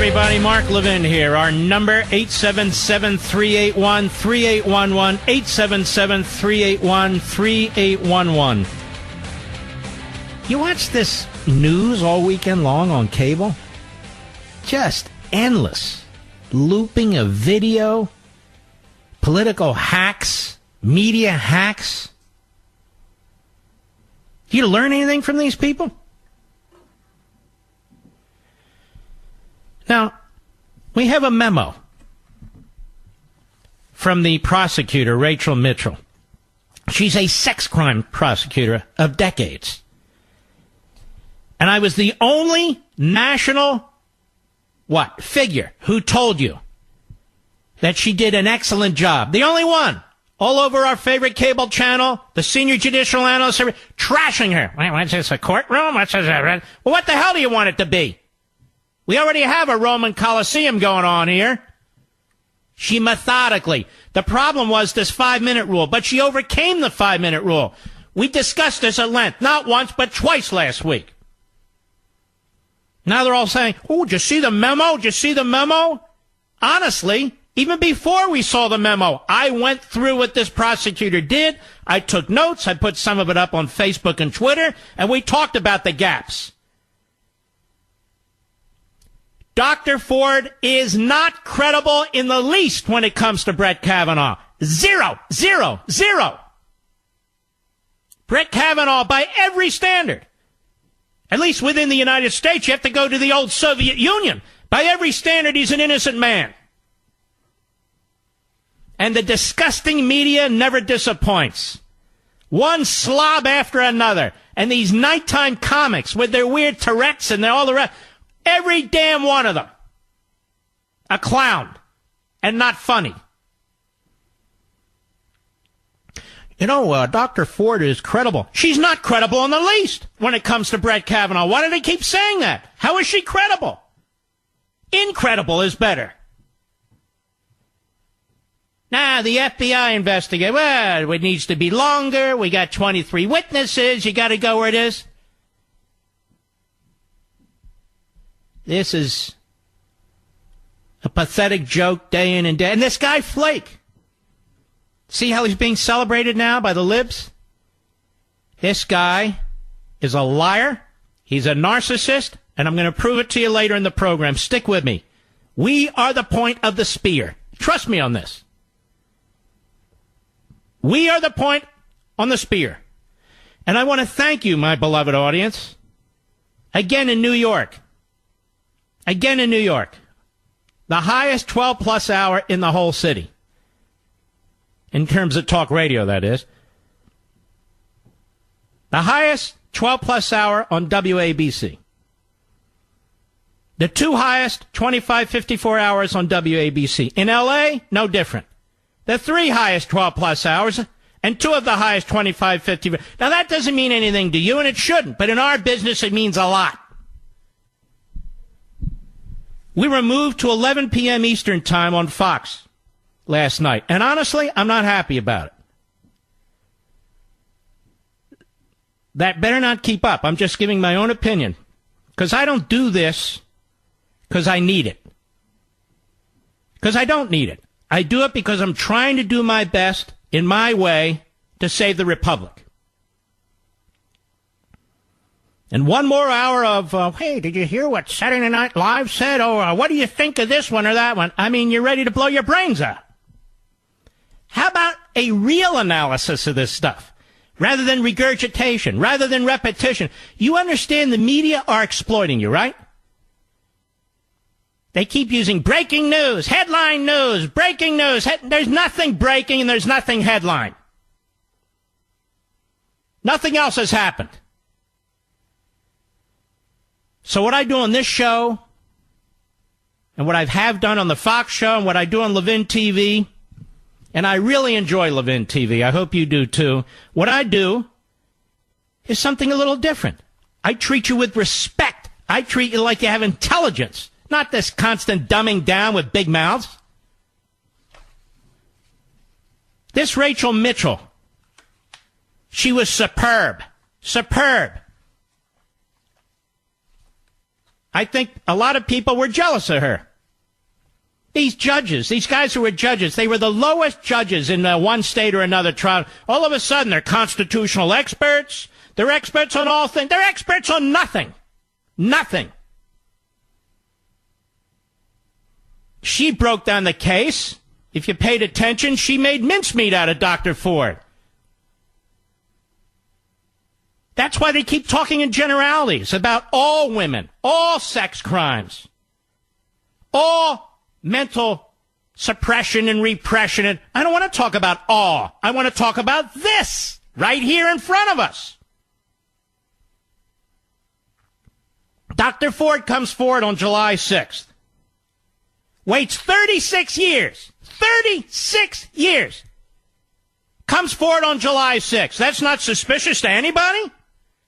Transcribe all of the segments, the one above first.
everybody. Mark Levin here. Our number, 877-381-3811, 877-381-3811. You watch this news all weekend long on cable? Just endless. Looping of video, political hacks, media hacks. You learn anything from these people? Now, we have a memo from the prosecutor, Rachel Mitchell. She's a sex crime prosecutor of decades. And I was the only national, figure who told you that she did an excellent job. The only one. All over our favorite cable channel, the senior judicial analyst, trashing her. What's this, a courtroom? What's this? Well, what the hell do you want it to be? We already have a Roman Colosseum going on here. She methodically. The problem was this 5-minute rule, but she overcame the 5-minute rule. We discussed this at length, not once, but twice last week. Now they're all saying, oh, did you see the memo? Did you see the memo? Honestly, even before we saw the memo, I went through what this prosecutor did. I took notes. I put some of it up on Facebook and Twitter, and we talked about the gaps. Dr. Ford is not credible in the least when it comes to Brett Kavanaugh. Zero. Brett Kavanaugh, by every standard, at least within the United States, you have to go to the old Soviet Union. By every standard, he's an innocent man. And the disgusting media never disappoints. One slob after another. And these nighttime comics with their weird Tourette's and all the rest. Every damn one of them. A clown. And not funny. You know, Dr. Ford is credible. She's not credible in the least when it comes to Brett Kavanaugh. Why do they keep saying that? How is she credible? Incredible is better. Nah, the FBI investigate. Well, it needs to be longer. We got 23 witnesses. You got to go where it is. This is a pathetic joke day in and day. And this guy Flake. See how he's being celebrated now by the libs? This guy is a liar. He's a narcissist. And I'm going to prove it to you later in the program. Stick with me. We are the point of the spear. Trust me on this. We are the point on the spear. And I want to thank you, my beloved audience. Again in New York. The highest 12-plus hour in the whole city. In terms of talk radio, that is. The highest 12-plus hour on WABC. The two highest 25-54 hours on WABC. In L.A., no different. The three highest 12-plus hours and two of the highest 25-50. Now, that doesn't mean anything to you, and it shouldn't. But in our business, it means a lot. We were moved to 11 p.m. Eastern Time on Fox last night. And honestly, I'm not happy about it. That better not keep up. I'm just giving my own opinion. Because I don't do this because I need it. Because I don't need it. I do it because I'm trying to do my best in my way to save the Republic. And one more hour of, hey, did you hear what Saturday Night Live said? Or what do you think of this one or that one? I mean, you're ready to blow your brains out. How about a real analysis of this stuff? Rather than regurgitation, rather than repetition. You understand the media are exploiting you, right? They keep using breaking news, headline news, breaking news. There's nothing breaking and there's nothing headline. Nothing else has happened. So what I do on this show, and what I have done on the Fox show, and what I do on Levin TV, and I really enjoy Levin TV. I hope you do too. What I do is something a little different. I treat you with respect. I treat you like you have intelligence, not this constant dumbing down with big mouths. This Rachel Mitchell, she was superb. Superb. I think a lot of people were jealous of her. These judges, these guys who were judges, they were the lowest judges in one state or another trial. All of a sudden, they're constitutional experts. They're experts on all things. They're experts on nothing. Nothing. She broke down the case. If you paid attention, she made mincemeat out of Dr. Ford. That's why they keep talking in generalities about all women, all sex crimes, all mental suppression and repression. And I don't want to talk about all. I want to talk about this right here in front of us. Dr. Ford comes forward on July 6th. Waits 36 years. 36 years. Comes forward on July 6th. That's not suspicious to anybody?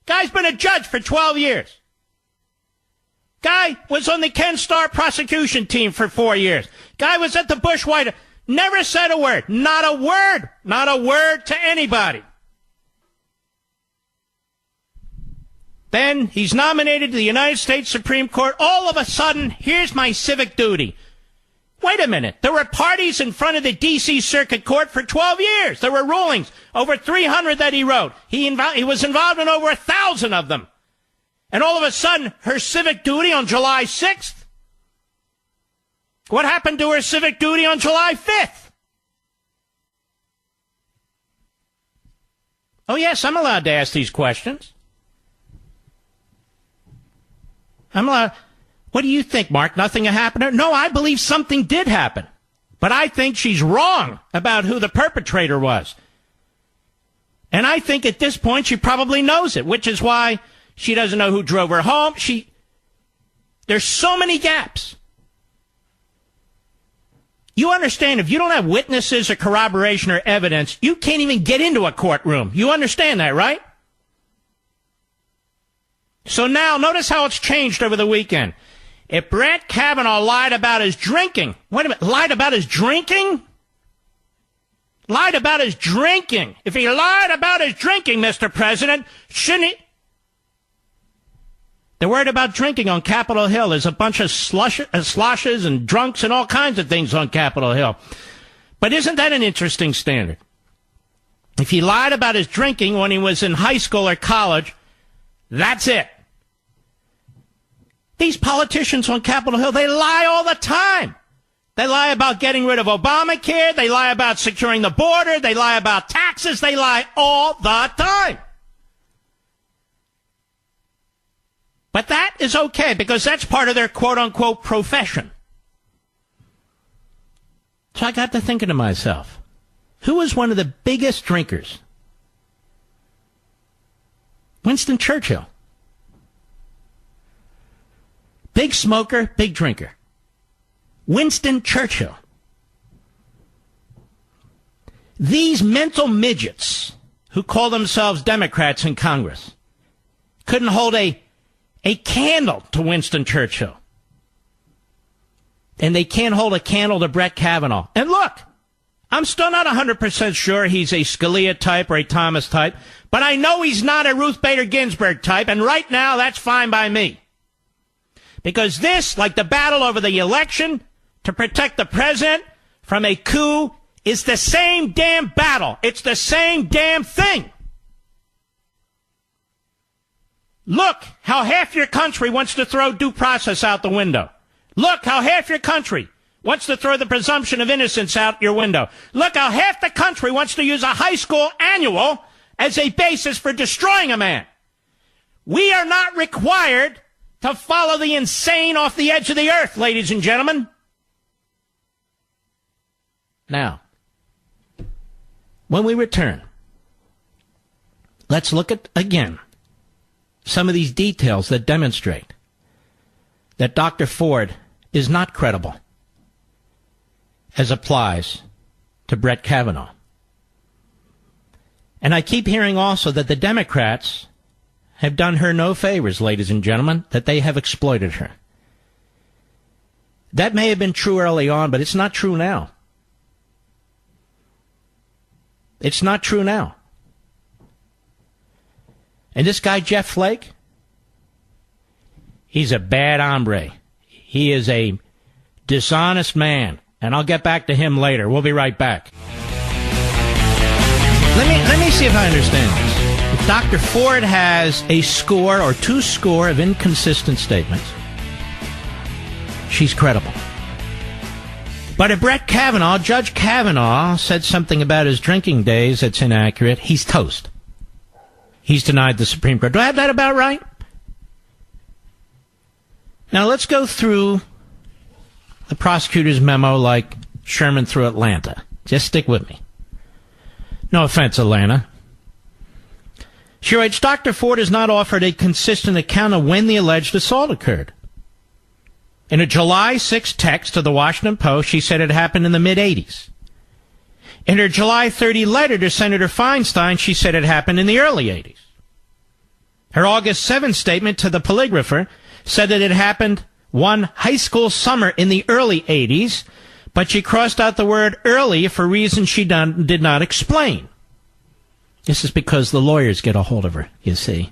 Guy's been a judge for 12 years. Guy was on the Ken Starr prosecution team for 4 years. Guy was at the Bush White House. Never said a word. Not a word. Not a word to anybody. Then he's nominated to the United States Supreme Court. All of a sudden, here's my civic duty. Wait a minute. There were parties in front of the D.C. Circuit Court for 12 years. There were rulings, over 300 that he wrote. He was involved in over 1,000 of them. And all of a sudden, her civic duty on July 6th? What happened to her civic duty on July 5th? Oh, yes, I'm allowed to ask these questions. I'm allowed. What do you think, Mark? Nothing happened to her? No, I believe something did happen. But I think she's wrong about who the perpetrator was. And I think at this point she probably knows it, which is why she doesn't know who drove her home. There's so many gaps. You understand, if you don't have witnesses or corroboration or evidence, you can't even get into a courtroom. You understand that, right? So now, notice how it's changed over the weekend. If Brett Kavanaugh lied about his drinking, wait a minute, lied about his drinking? Lied about his drinking. If he lied about his drinking, Mr. President, shouldn't he? They're worried about drinking on Capitol Hill. There's a bunch of sloshes and drunks and all kinds of things on Capitol Hill. But isn't that an interesting standard? If he lied about his drinking when he was in high school or college, that's it. These politicians on Capitol Hill, they lie all the time. They lie about getting rid of Obamacare. They lie about securing the border. They lie about taxes. They lie all the time. But that is okay because that's part of their quote-unquote profession. So I got to thinking to myself, who was one of the biggest drinkers? Winston Churchill. Big smoker, big drinker. Winston Churchill. These mental midgets who call themselves Democrats in Congress couldn't hold a candle to Winston Churchill. And they can't hold a candle to Brett Kavanaugh. And look, I'm still not 100% sure he's a Scalia type or a Thomas type, but I know he's not a Ruth Bader Ginsburg type, and right now that's fine by me. Because this, like the battle over the election to protect the president from a coup, is the same damn battle. It's the same damn thing. Look how half your country wants to throw due process out the window. Look how half your country wants to throw the presumption of innocence out your window. Look how half the country wants to use a high school annual as a basis for destroying a man. We are not required to follow the insane off the edge of the earth, ladies and gentlemen. Now, when we return, let's look at, again, some of these details that demonstrate that Dr. Ford is not credible as applies to Brett Kavanaugh. And I keep hearing also that the Democrats have done her no favors, ladies and gentlemen, that they have exploited her. That may have been true early on, but it's not true now. It's not true now. And this guy, Jeff Flake, He's a bad hombre. He is a dishonest man. And I'll get back to him later. We'll be right back. Let me see if I understand this. If Dr. Ford has a score or 2 score of inconsistent statements, she's credible. But if Brett Kavanaugh, Judge Kavanaugh, said something about his drinking days that's inaccurate, he's toast. He's denied the Supreme Court. Do I have that about right? Now let's go through the prosecutor's memo like Sherman through Atlanta. Just stick with me. No offense, Atlanta. She writes, Dr. Ford has not offered a consistent account of when the alleged assault occurred. In a July 6 text to the Washington Post, she said it happened in the mid-'80s. In her July 30 letter to Senator Feinstein, she said it happened in the early 80s. Her August 7 statement to the polygrapher said that it happened one high school summer in the early 80s, but she crossed out the word early for reasons she did not explain. This is because the lawyers get a hold of her, you see,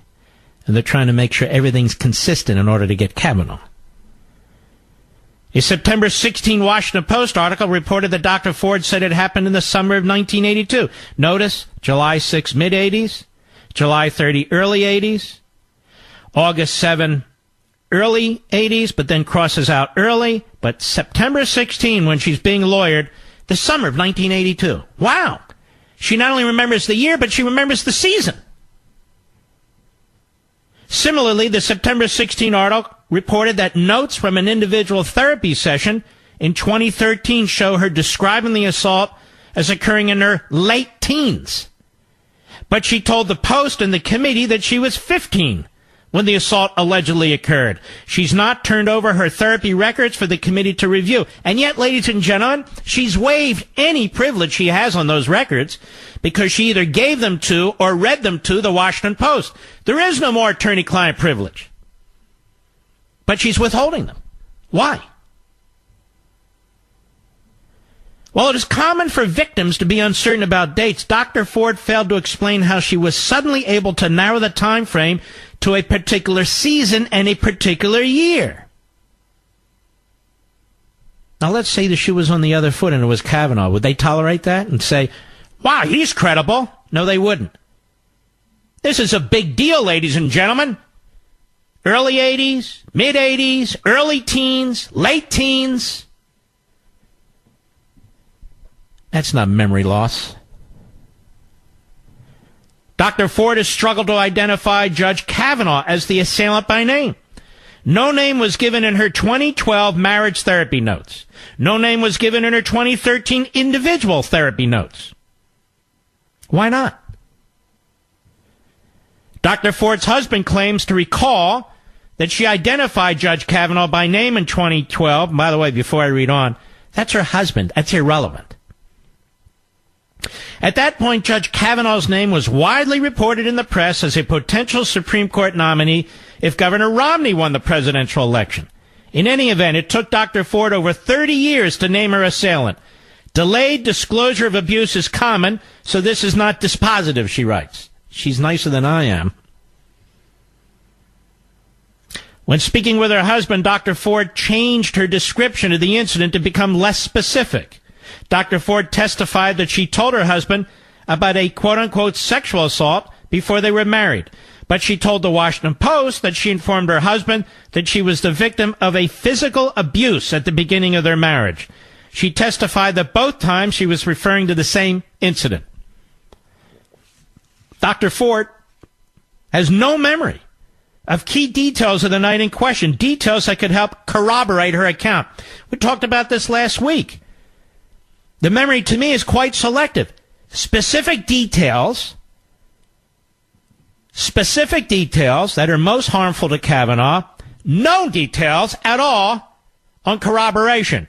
and they're trying to make sure everything's consistent in order to get Kavanaugh. A September 16 Washington Post article reported that Dr. Ford said it happened in the summer of 1982. Notice, July 6 mid-'80s, July 30 early 80s, August 7 early 80s, but then crosses out early, but September 16, when she's being lawyered, the summer of 1982. Wow! She not only remembers the year, but she remembers the season. Similarly, the September 16 article reported that notes from an individual therapy session in 2013 show her describing the assault as occurring in her late teens. But she told the Post and the committee that she was 15 when the assault allegedly occurred. She's not turned over her therapy records for the committee to review. And yet, ladies and gentlemen, she's waived any privilege she has on those records because she either gave them to or read them to the Washington Post. There is no more attorney-client privilege. But she's withholding them. Why? While it is common for victims to be uncertain about dates, Dr. Ford failed to explain how she was suddenly able to narrow the time frame to a particular season and a particular year. Now, let's say the shoe was on the other foot and it was Kavanaugh. Would they tolerate that and say, wow, he's credible? No, they wouldn't. This is a big deal, ladies and gentlemen. Early 80s, mid-80s, early teens, late teens. That's not memory loss. Dr. Ford has struggled to identify Judge Kavanaugh as the assailant by name. No name was given in her 2012 marriage therapy notes. No name was given in her 2013 individual therapy notes. Why not? Dr. Ford's husband claims to recall that she identified Judge Kavanaugh by name in 2012. By the way, before I read on, that's her husband. That's irrelevant. At that point, Judge Kavanaugh's name was widely reported in the press as a potential Supreme Court nominee if Governor Romney won the presidential election. In any event, it took Dr. Ford over 30 years to name her assailant. Delayed disclosure of abuse is common, so this is not dispositive, she writes. She's nicer than I am. When speaking with her husband, Dr. Ford changed her description of the incident to become less specific. Dr. Ford testified that she told her husband about a quote-unquote sexual assault before they were married. But she told the Washington Post that she informed her husband that she was the victim of a physical abuse at the beginning of their marriage. She testified that both times she was referring to the same incident. Dr. Ford has no memory of key details of the night in question, details that could help corroborate her account. We talked about this last week. The memory to me is quite selective. Specific details that are most harmful to Kavanaugh, no details at all on corroboration.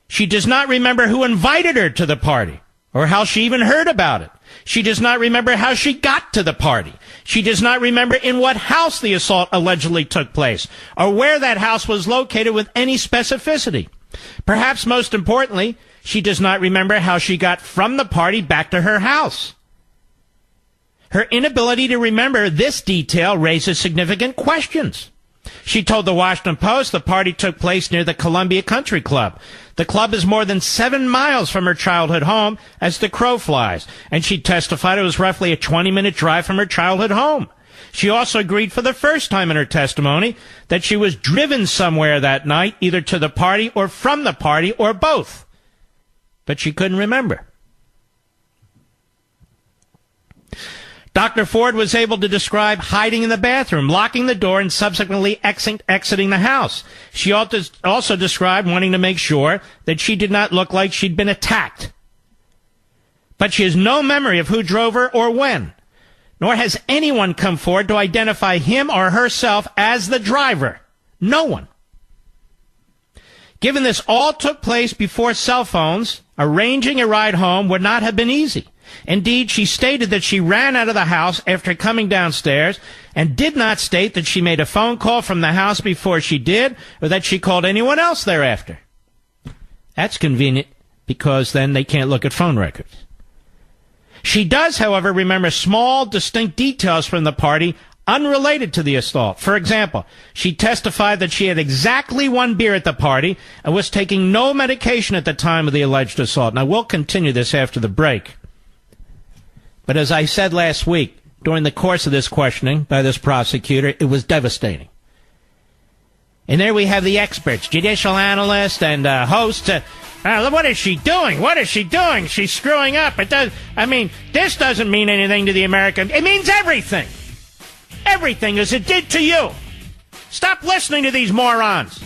She does not remember who invited her to the party or how she even heard about it. She does not remember how she got to the party. She does not remember in what house the assault allegedly took place or where that house was located with any specificity. Perhaps most importantly, she does not remember how she got from the party back to her house. Her inability to remember this detail raises significant questions. She told the Washington Post the party took place near the Columbia Country Club. The club is more than 7 miles from her childhood home as the crow flies, and she testified it was roughly a 20-minute drive from her childhood home. She also agreed for the first time in her testimony that she was driven somewhere that night, either to the party or from the party or both. But she couldn't remember. Dr. Ford was able to describe hiding in the bathroom, locking the door, and subsequently exiting the house. She also described wanting to make sure that she did not look like she'd been attacked. But she has no memory of who drove her or when, nor has anyone come forward to identify him or herself as the driver. No one. Given this all took place before cell phones, arranging a ride home would not have been easy. Indeed, she stated that she ran out of the house after coming downstairs and did not state that she made a phone call from the house before she did or that she called anyone else thereafter. That's convenient because then they can't look at phone records. She does, however, remember small, distinct details from the party unrelated to the assault. For example, she testified that she had exactly 1 beer at the party and was taking no medication at the time of the alleged assault. Now, we'll continue this after the break. But as I said last week, during the course of this questioning by this prosecutor, it was devastating. And there we have the experts, judicial analysts and hosts. What is she doing? What is she doing? She's screwing up. This doesn't mean anything to the American. It means everything. Everything as it did to you. Stop listening to these morons.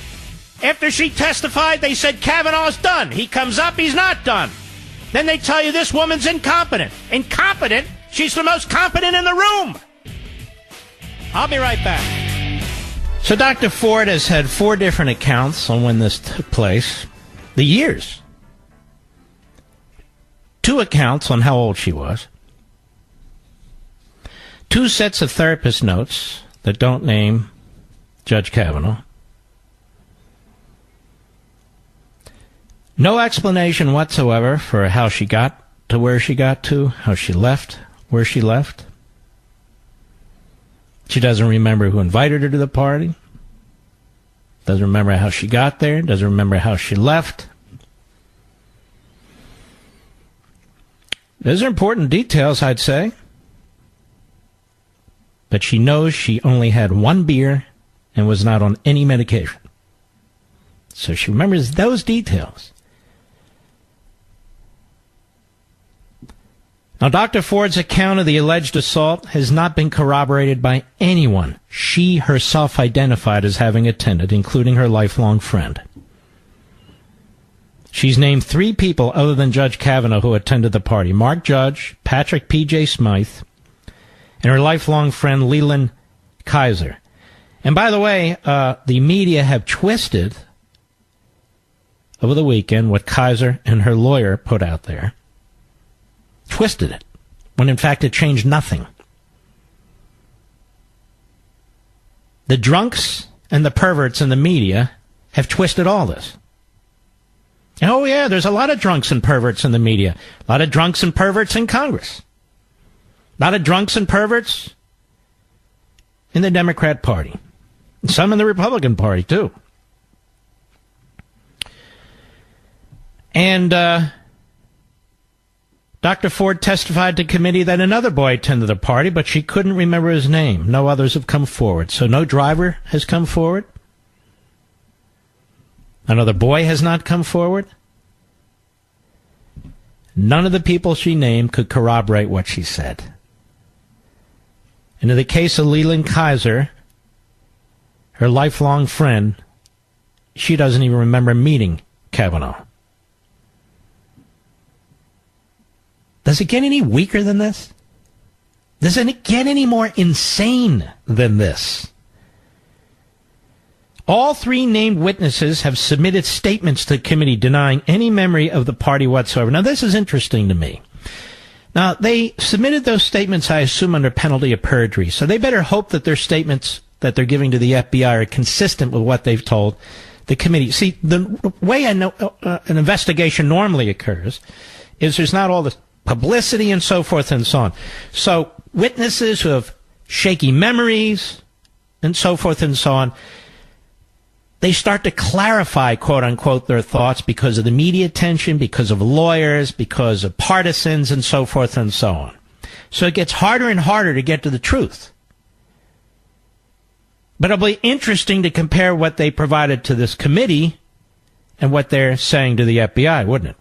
After she testified, they said Kavanaugh's done. He comes up, he's not done. Then they tell you this woman's incompetent. Incompetent? She's the most competent in the room. I'll be right back. So Dr. Ford has had 4 different accounts on when this took place. The years. 2 accounts on how old she was. 2 sets of therapist notes that don't name Judge Kavanaugh. No explanation whatsoever for how she got to where she got to, how she left, where she left. She doesn't remember who invited her to the party. Doesn't remember how she got there. Doesn't remember how she left. Those are important details, I'd say. But she knows she only had 1 beer and was not on any medication. So she remembers those details. Now, Dr. Ford's account of the alleged assault has not been corroborated by anyone she herself identified as having attended, including her lifelong friend. She's named 3 people other than Judge Kavanaugh who attended the party: Mark Judge, Patrick P.J. Smythe, and her lifelong friend Leland Kaiser. And by the way, the media have twisted over the weekend what Kaiser and her lawyer put out there. Twisted it, when in fact it changed nothing. The drunks and the perverts in the media have twisted all this. And oh yeah, there's a lot of drunks and perverts in the media. A lot of drunks and perverts in Congress. A lot of drunks and perverts in the Democrat Party. Some in the Republican Party, too. And Dr. Ford testified to committee that another boy attended the party, but she couldn't remember his name. No others have come forward. So no driver has come forward. Another boy has not come forward. None of the people she named could corroborate what she said. And in the case of Leland Kaiser, her lifelong friend, she doesn't even remember meeting Kavanaugh. Does it get any weaker than this? Does it get any more insane than this? All 3 named witnesses have submitted statements to the committee denying any memory of the party whatsoever. Now, this is interesting to me. Now, they submitted those statements, I assume, under penalty of perjury. So they better hope that their statements that they're giving to the FBI are consistent with what they've told the committee. See, the way I know an investigation normally occurs is there's not all this publicity and so forth and so on. So witnesses who have shaky memories, and so forth and so on. They start to clarify, quote unquote, their thoughts because of the media attention, because of lawyers, because of partisans, and so forth and so on. So it gets harder and harder to get to the truth. But it'll be interesting to compare what they provided to this committee and what they're saying to the FBI, wouldn't it?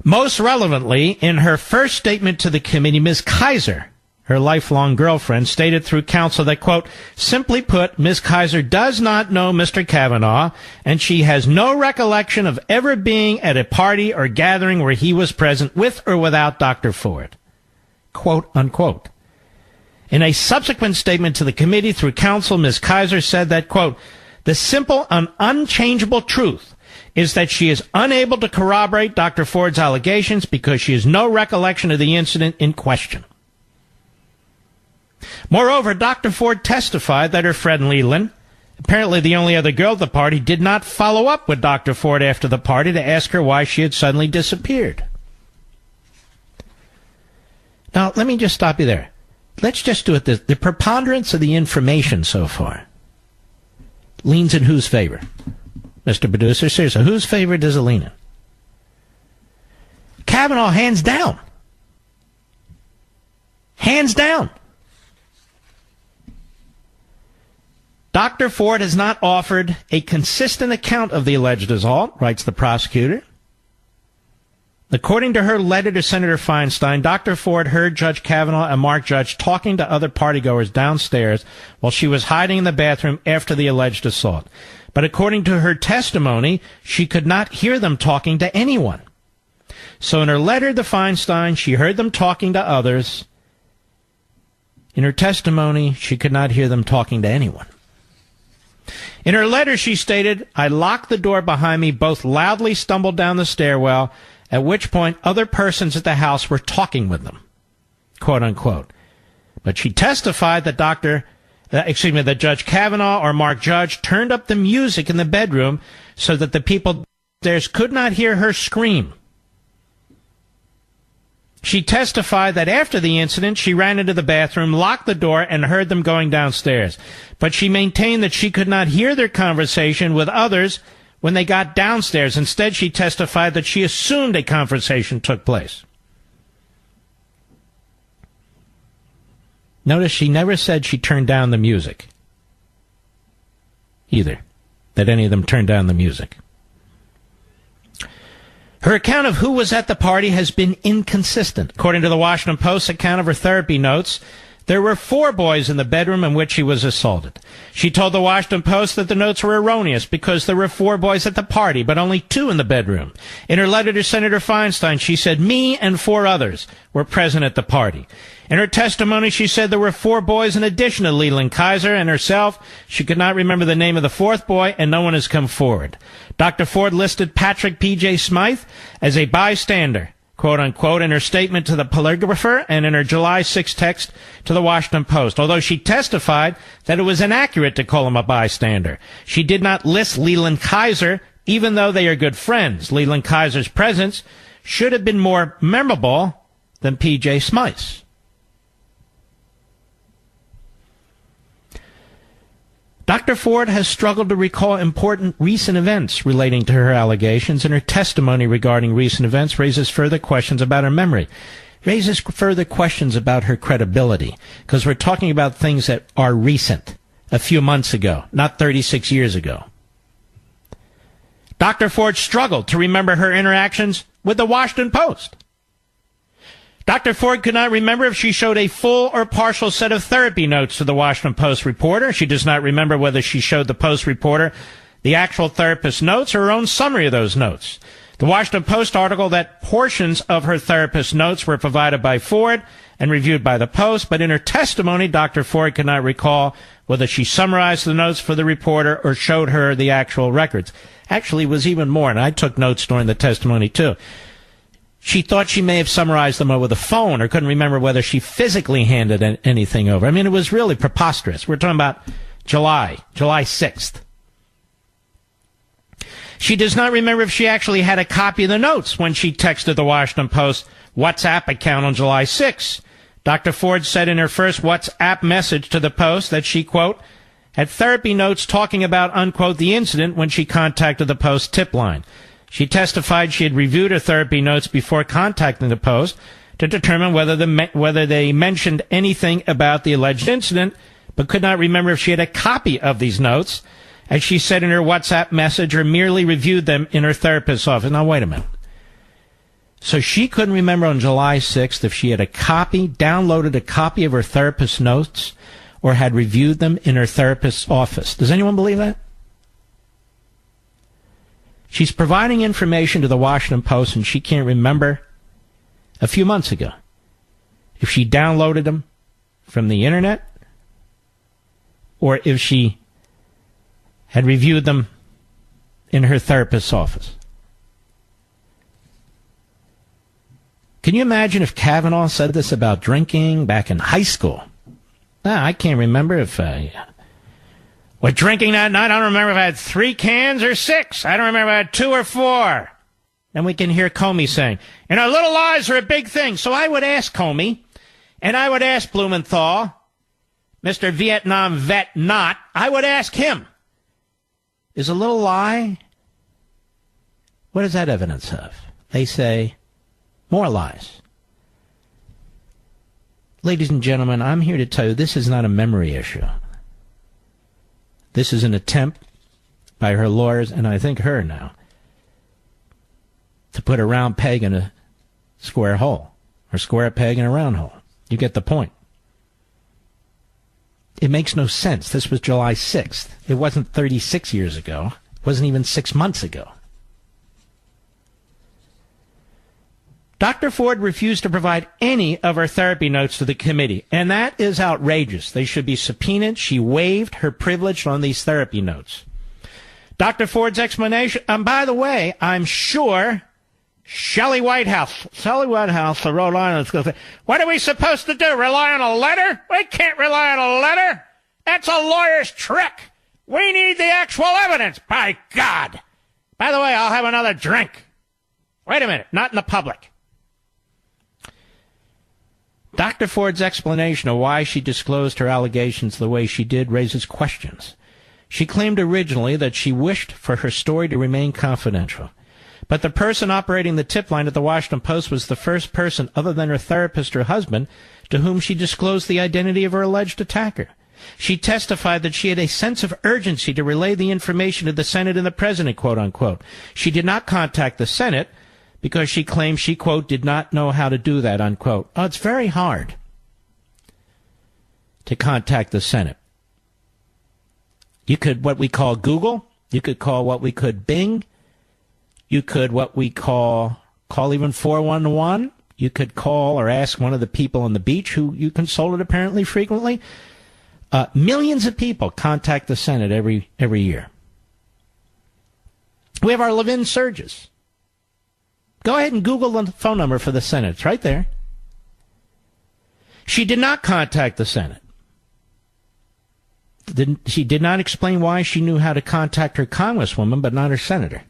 Most relevantly, in her first statement to the committee, Ms. Kaiser, her lifelong girlfriend, stated through counsel that, quote, simply put, Ms. Kaiser does not know Mr. Kavanaugh, and she has no recollection of ever being at a party or gathering where he was present with or without Dr. Ford, quote unquote. In a subsequent statement to the committee through counsel, Ms. Kaiser said that, quote, the simple and unchangeable truth is that she is unable to corroborate Dr. Ford's allegations because she has no recollection of the incident in question. Moreover, Dr. Ford testified that her friend Leland, apparently the only other girl at the party, did not follow up with Dr. Ford after the party to ask her why she had suddenly disappeared. Now, let me just stop you there. Let's just do it this. The preponderance of the information so far leans in whose favor? Mr. Producer, seriously, whose favor does it lean in? Kavanaugh, hands down. Hands down. Dr. Ford has not offered a consistent account of the alleged assault, writes the prosecutor. According to her letter to Senator Feinstein, Dr. Ford heard Judge Kavanaugh and Mark Judge talking to other partygoers downstairs while she was hiding in the bathroom after the alleged assault. But according to her testimony, she could not hear them talking to anyone. So in her letter to Feinstein, she heard them talking to others. In her testimony, she could not hear them talking to anyone. In her letter, she stated, I locked the door behind me, both loudly stumbled down the stairwell, at which point other persons at the house were talking with them, quote unquote. But she testified that that Judge Kavanaugh or Mark Judge turned up the music in the bedroom so that the people upstairs could not hear her scream. She testified that after the incident, she ran into the bathroom, locked the door, and heard them going downstairs. But she maintained that she could not hear their conversation with others when they got downstairs. Instead, she testified that she assumed a conversation took place. Notice she never said she turned down the music either, that any of them turned down the music. Her account of who was at the party has been inconsistent. According to the Washington Post's account of her therapy notes, there were 4 boys in the bedroom in which she was assaulted. She told the Washington Post that the notes were erroneous because there were 4 boys at the party, but only 2 in the bedroom. In her letter to Senator Feinstein, she said me and 4 others were present at the party. In her testimony, she said there were 4 boys in addition to Leland Kaiser and herself. She could not remember the name of the 4th boy, and no one has come forward. Dr. Ford listed Patrick P.J. Smythe as a bystander, quote unquote, in her statement to the polygrapher and in her July 6 text to the Washington Post, although she testified that it was inaccurate to call him a bystander. She did not list Leland Kaiser, even though they are good friends. Leland Kaiser's presence should have been more memorable than P.J. Smythe's. Dr. Ford has struggled to recall important recent events relating to her allegations, and her testimony regarding recent events raises further questions about her memory, raises further questions about her credibility, because we're talking about things that are recent, a few months ago, not 36 years ago. Dr. Ford struggled to remember her interactions with the Washington Post. Dr. Ford could not remember if she showed a full or partial set of therapy notes to the Washington Post reporter. She does not remember whether she showed the Post reporter the actual therapist's notes or her own summary of those notes. The Washington Post article that portions of her therapist's notes were provided by Ford and reviewed by the Post, but in her testimony, Dr. Ford could not recall whether she summarized the notes for the reporter or showed her the actual records. Actually, it was even more, and I took notes during the testimony, too. She thought she may have summarized them over the phone or couldn't remember whether she physically handed anything over. I mean, it was really preposterous. We're talking about July 6th. She does not remember if she actually had a copy of the notes when she texted the Washington Post WhatsApp account on July 6. Dr. Ford said in her first WhatsApp message to the Post that she, quote, had therapy notes talking about, unquote, the incident when she contacted the Post tip line. She testified she had reviewed her therapy notes before contacting the Post to determine whether they mentioned anything about the alleged incident, but could not remember if she had a copy of these notes, as she said in her WhatsApp message, or merely reviewed them in her therapist's office. Now, wait a minute. So she couldn't remember on July 6th if she had downloaded a copy of her therapist's notes, or had reviewed them in her therapist's office. Does anyone believe that? She's providing information to the Washington Post, and she can't remember a few months ago if she downloaded them from the internet or if she had reviewed them in her therapist's office. Can you imagine if Kavanaugh said this about drinking back in high school? I can't remember if was drinking that night. I don't remember if I had 3 cans or 6. I don't remember if I had 2 or 4. Then we can hear Comey saying, little lies are a big thing. So I would ask Comey, and I would ask Blumenthal, Mr. Vietnam vet not, I would ask him, is a little lie? What is that evidence of? They say, more lies. Ladies and gentlemen, I'm here to tell you this is not a memory issue. This is an attempt by her lawyers, and I think her now, to put a round peg in a square hole, or square peg in a round hole. You get the point. It makes no sense. This was July 6th. It wasn't 36 years ago. It wasn't even 6 months ago. Dr. Ford refused to provide any of her therapy notes to the committee, and that is outrageous. They should be subpoenaed. She waived her privilege on these therapy notes. Dr. Ford's explanation, and by the way, I'm sure Shelley Whitehouse of Rhode Island is going to say, what are we supposed to do, rely on a letter? We can't rely on a letter. That's a lawyer's trick. We need the actual evidence, by God. By the way, I'll have another drink. Wait a minute, not in the public. Dr. Ford's explanation of why she disclosed her allegations the way she did raises questions. She claimed originally that she wished for her story to remain confidential. But the person operating the tip line at the Washington Post was the first person other than her therapist or husband to whom she disclosed the identity of her alleged attacker. She testified that she had a sense of urgency to relay the information to the Senate and the President, quote unquote. She did not contact the Senate because she claimed she, quote, did not know how to do that, unquote. Oh, it's very hard to contact the Senate. You could what we call Google. You could call what we could Bing. You could what we call even 411. You could call or ask one of the people on the beach who you consulted apparently frequently. Millions of people contact the Senate every year. We have our LEVIN surges. Go ahead and Google the phone number for the Senate. It's right there. She did not contact the Senate. She did not explain why she knew how to contact her congresswoman, but not her senator.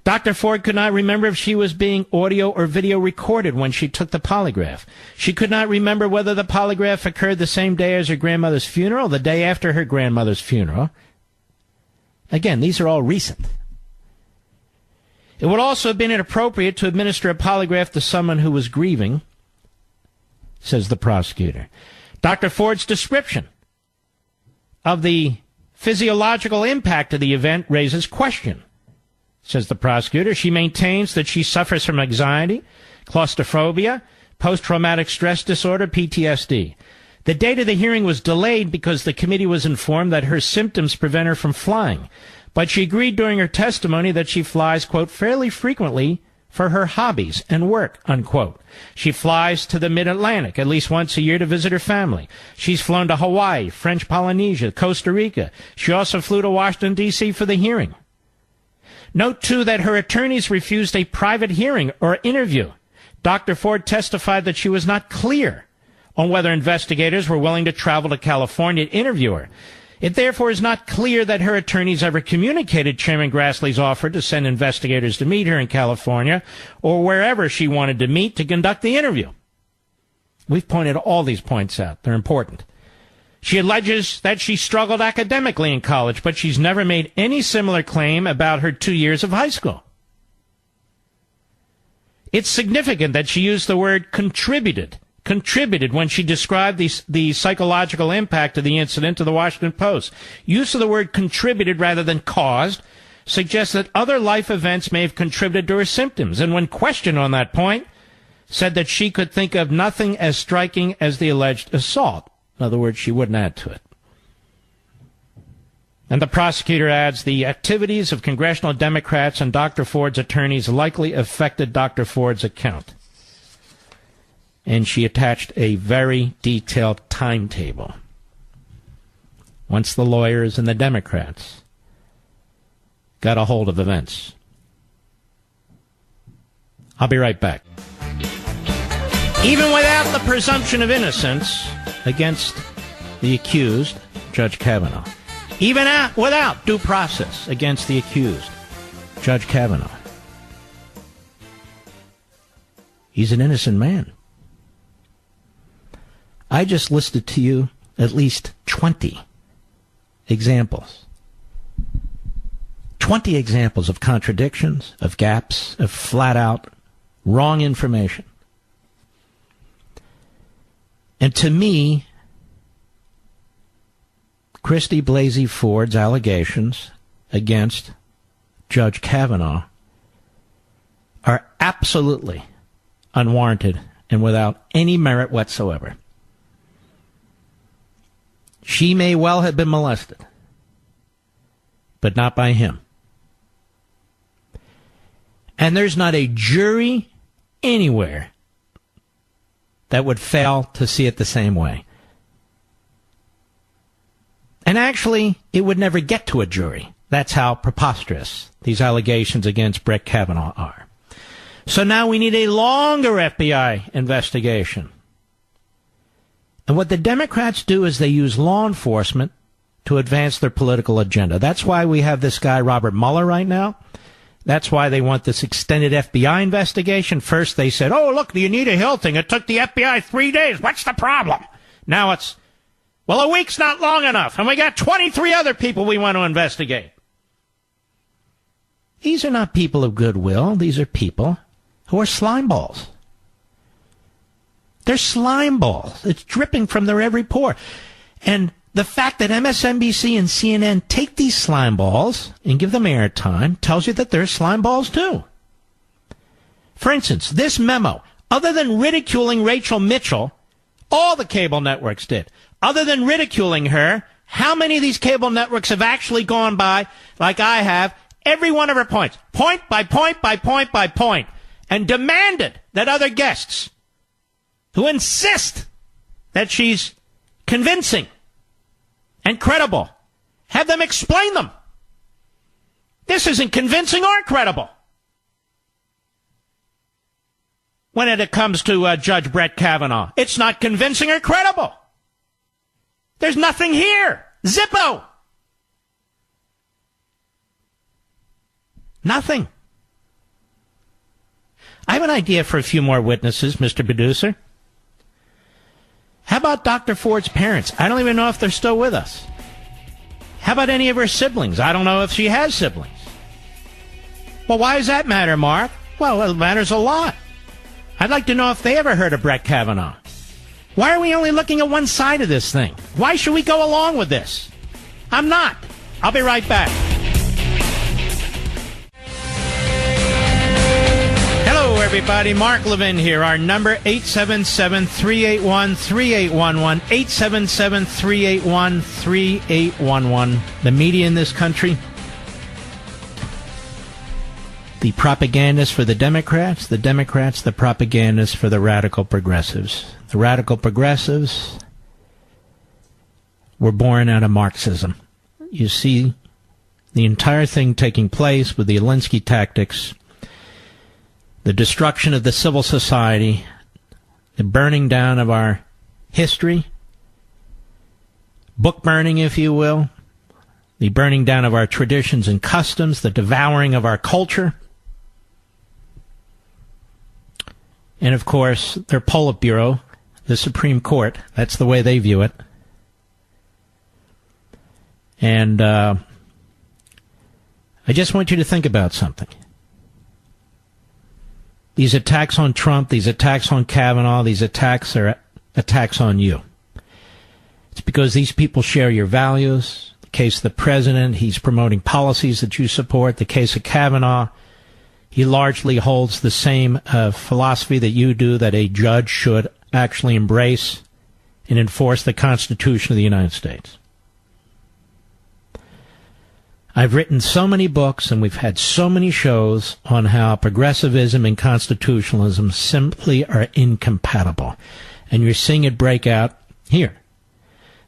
Dr. Ford could not remember if she was being audio or video recorded when she took the polygraph. She could not remember whether the polygraph occurred the same day as her grandmother's funeral, the day after her grandmother's funeral. Again, these are all recent. It would also have been inappropriate to administer a polygraph to someone who was grieving, says the prosecutor. Dr. Ford's description of the physiological impact of the event raises question, says the prosecutor. She maintains that she suffers from anxiety, claustrophobia, post-traumatic stress disorder, PTSD. The date of the hearing was delayed because the committee was informed that her symptoms prevent her from flying. But she agreed during her testimony that she flies, quote, fairly frequently for her hobbies and work, unquote. She flies to the mid-Atlantic at least once a year to visit her family. She's flown to Hawaii, French Polynesia, Costa Rica. She also flew to Washington, D.C. for the hearing. Note, too, that her attorneys refused a private hearing or interview. Dr. Ford testified that she was not clear on whether investigators were willing to travel to California to interview her. It therefore is not clear that her attorneys ever communicated Chairman Grassley's offer to send investigators to meet her in California or wherever she wanted to meet to conduct the interview. We've pointed all these points out. They're important. She alleges that she struggled academically in college, but she's never made any similar claim about her 2 years of high school. It's significant that she used the word contributed when she described the psychological impact of the incident to the Washington Post. Use of the word contributed rather than caused suggests that other life events may have contributed to her symptoms, and when questioned on that point, said that she could think of nothing as striking as the alleged assault. In other words, she wouldn't add to it. And the prosecutor adds, the activities of congressional Democrats and Dr. Ford's attorneys likely affected Dr. Ford's account. And she attached a very detailed timetable. Once the lawyers and the Democrats got a hold of events. I'll be right back. Even without the presumption of innocence against the accused, Judge Kavanaugh, even without due process against the accused, Judge Kavanaugh, he's an innocent man. I just listed to you at least 20 examples. 20 examples of contradictions, of gaps, of flat-out wrong information. And to me, Christy Blasey Ford's allegations against Judge Kavanaugh are absolutely unwarranted and without any merit whatsoever. She may well have been molested, but not by him. And there's not a jury anywhere that would fail to see it the same way. And actually, it would never get to a jury. That's how preposterous these allegations against Brett Kavanaugh are. So now we need a longer FBI investigation. And what the Democrats do is they use law enforcement to advance their political agenda. That's why we have this guy, Robert Mueller, right now. That's why they want this extended FBI investigation. First they said, oh, look, the Anita Hill thing, it took the FBI 3 days. What's the problem? Now it's, well, a week's not long enough, and we got 23 other people we want to investigate. These are not people of goodwill. These are people who are slimeballs. They're slime balls. It's dripping from their every pore. And the fact that MSNBC and CNN take these slime balls and give them airtime tells you that they're slime balls too. For instance, this memo, other than ridiculing Rachel Mitchell, all the cable networks did. Other than ridiculing her, how many of these cable networks have actually gone by, like I have, every one of her points, point by point by point by point, and demanded that other guests who insist that she's convincing and credible, have them explain them. This isn't convincing or credible. When it comes to Judge Brett Kavanaugh, it's not convincing or credible. There's nothing here. Zippo. Nothing. I have an idea for a few more witnesses, Mr. Producer. How about Dr. Ford's parents? I don't even know if they're still with us. How about any of her siblings? I don't know if she has siblings. Well, why does that matter, Mark? Well, it matters a lot. I'd like to know if they ever heard of Brett Kavanaugh. Why are we only looking at one side of this thing? Why should we go along with this? I'm not. I'll be right back. Hello, everybody. Mark Levin here. Our number, 877-381-3811. 877-381-3811. The media in this country, the propagandists for the Democrats, the propagandists for the radical progressives. The radical progressives were born out of Marxism. You see the entire thing taking place with the Alinsky tactics, the destruction of the civil society, the burning down of our history, book burning, if you will, the burning down of our traditions and customs, the devouring of our culture. And, of course, their Politburo, the Supreme Court, that's the way they view it. And I just want you to think about something. These attacks on Trump, these attacks on Kavanaugh, these attacks are attacks on you. It's because these people share your values. The case of the president, he's promoting policies that you support. The case of Kavanaugh, he largely holds the same philosophy that you do, that a judge should actually embrace and enforce the Constitution of the United States. I've written so many books and we've had so many shows on how progressivism and constitutionalism simply are incompatible. And you're seeing it break out here.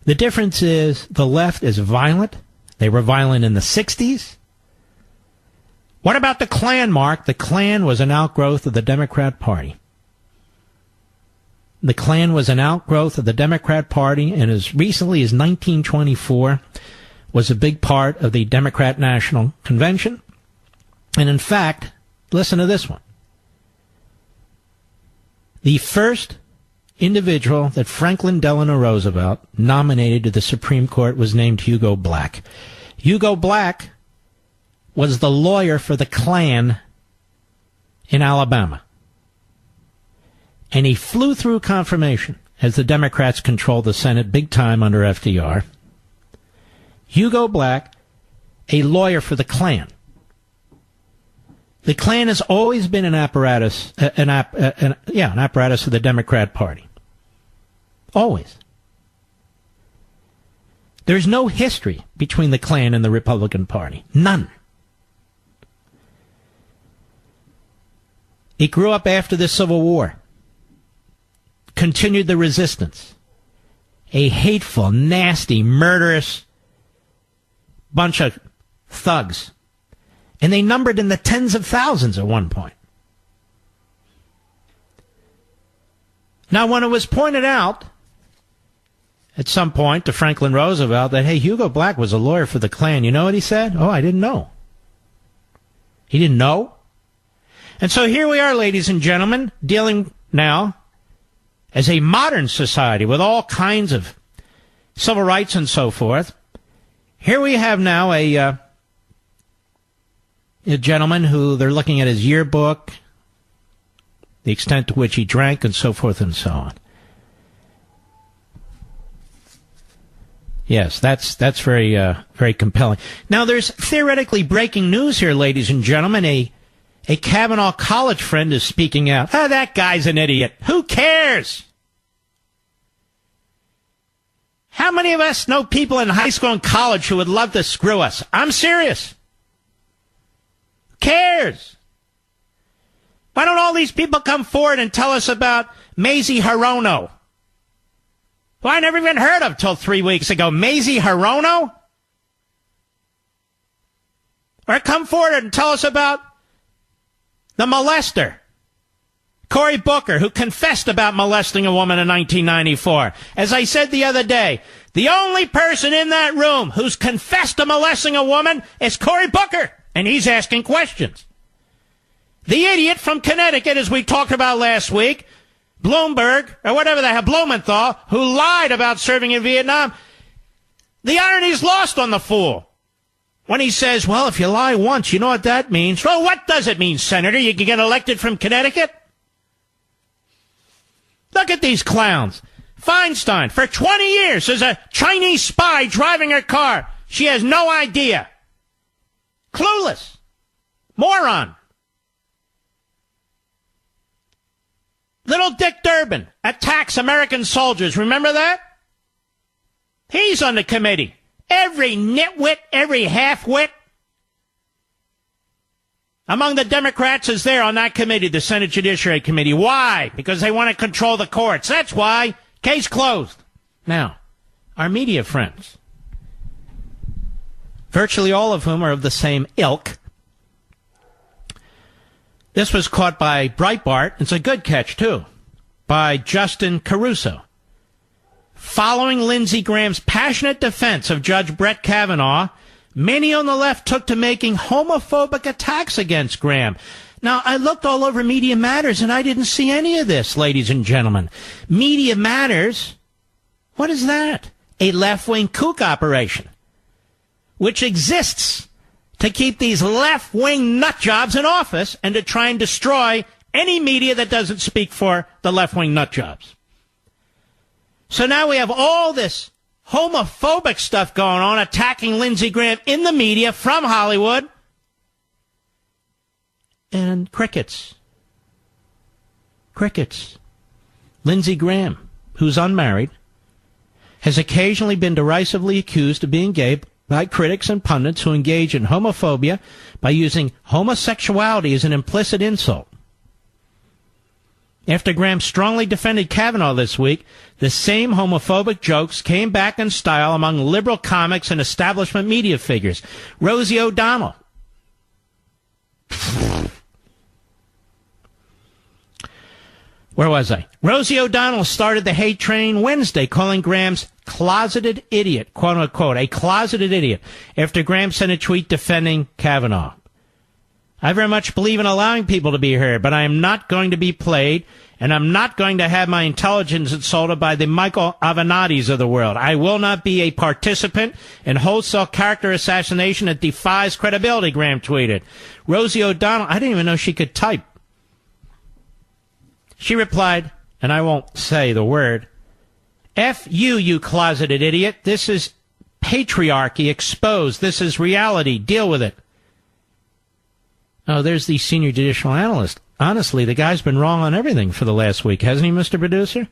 The difference is the left is violent. They were violent in the 60s. What about the Klan, Mark? The Klan was an outgrowth of the Democrat Party. The Klan was an outgrowth of the Democrat Party, and as recently as 1924 was a big part of the Democrat National Convention. And in fact, listen to this one. The first individual that Franklin Delano Roosevelt nominated to the Supreme Court was named Hugo Black. Hugo Black was the lawyer for the Klan in Alabama. And he flew through confirmation as the Democrats controlled the Senate big time under FDR. Hugo Black, a lawyer for the Klan. The Klan has always been an apparatus, an apparatus of the Democrat Party. Always. There's no history between the Klan and the Republican Party. None. It grew up after the Civil War. Continued the resistance. A hateful, nasty, murderous bunch of thugs. And they numbered in the tens of thousands at one point. Now, when it was pointed out at some point to Franklin Roosevelt that, hey, Hugo Black was a lawyer for the Klan, you know what he said? Oh, I didn't know. He didn't know? And so here we are, ladies and gentlemen, dealing now as a modern society with all kinds of civil rights and so forth. Here we have now a gentleman who they're looking at his yearbook, the extent to which he drank, and so forth and so on. Yes, that's very very compelling. Now, there's theoretically breaking news here, ladies and gentlemen. A Kavanaugh college friend is speaking out. Ah, that guy's an idiot. Who cares? How many of us know people in high school and college who would love to screw us? I'm serious. Who cares? Why don't all these people come forward and tell us about Mazie Hirono, who I never even heard of till 3 weeks ago? Mazie Hirono? Or come forward and tell us about the molester, Cory Booker, who confessed about molesting a woman in 1994. As I said the other day, the only person in that room who's confessed to molesting a woman is Cory Booker, and he's asking questions. The idiot from Connecticut, as we talked about last week, Bloomberg, or whatever the hell, Blumenthal, who lied about serving in Vietnam. The irony's lost on the fool. When he says, well, if you lie once, you know what that means. Well, what does it mean, Senator? You can get elected from Connecticut? Look at these clowns. Feinstein, for 20 years, there's a Chinese spy driving her car. She has no idea. Clueless. Moron. Little Dick Durbin attacks American soldiers. Remember that? He's on the committee. Every nitwit, every half-wit among the Democrats is there on that committee, the Senate Judiciary Committee. Why? Because they want to control the courts. That's why. Case closed. Now, our media friends, virtually all of whom are of the same ilk. This was caught by Breitbart. It's a good catch, too, by Justin Caruso. Following Lindsey Graham's passionate defense of Judge Brett Kavanaugh, Many on the left took to making homophobic attacks against Graham. Now, I looked all over Media Matters, and I didn't see any of this, ladies and gentlemen. Media Matters? What is that? A left-wing kook operation, which exists to keep these left-wing nutjobs in office and to try and destroy any media that doesn't speak for the left-wing nutjobs. So now we have all this homophobic stuff going on, attacking Lindsey Graham in the media from Hollywood. And crickets. Crickets. Lindsey Graham, who's unmarried, has occasionally been derisively accused of being gay by critics and pundits who engage in homophobia by using homosexuality as an implicit insult. After Graham strongly defended Kavanaugh this week, the same homophobic jokes came back in style among liberal comics and establishment media figures. Rosie O'Donnell. Where was I? Rosie O'Donnell started the hate train Wednesday, calling Graham's closeted idiot, quote unquote, a closeted idiot, after Graham sent a tweet defending Kavanaugh. I very much believe in allowing people to be heard, but I am not going to be played, and I'm not going to have my intelligence insulted by the Michael Avenattis of the world. I will not be a participant in wholesale character assassination that defies credibility, Graham tweeted. Rosie O'Donnell, I didn't even know she could type. She replied, and I won't say the word, F you, you closeted idiot. This is patriarchy exposed. This is reality. Deal with it. Oh, there's the senior judicial analyst. Honestly, the guy's been wrong on everything for the last week, hasn't he, Mr. Producer?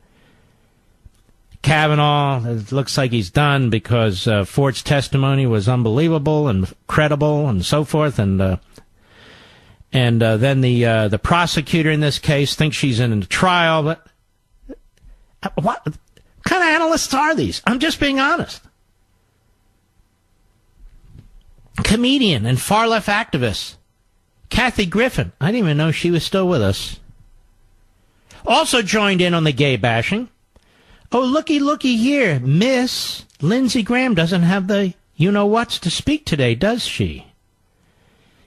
Kavanaugh, it looks like he's done because Ford's testimony was unbelievable and credible and so forth, and then the prosecutor in this case thinks she's in a trial. But what kind of analysts are these? I'm just being honest. Comedian and far-left activist Kathy Griffin. I didn't even know she was still with us. Also joined in on the gay bashing. Oh, looky here. Miss Lindsey Graham doesn't have the you-know-whats to speak today, does she?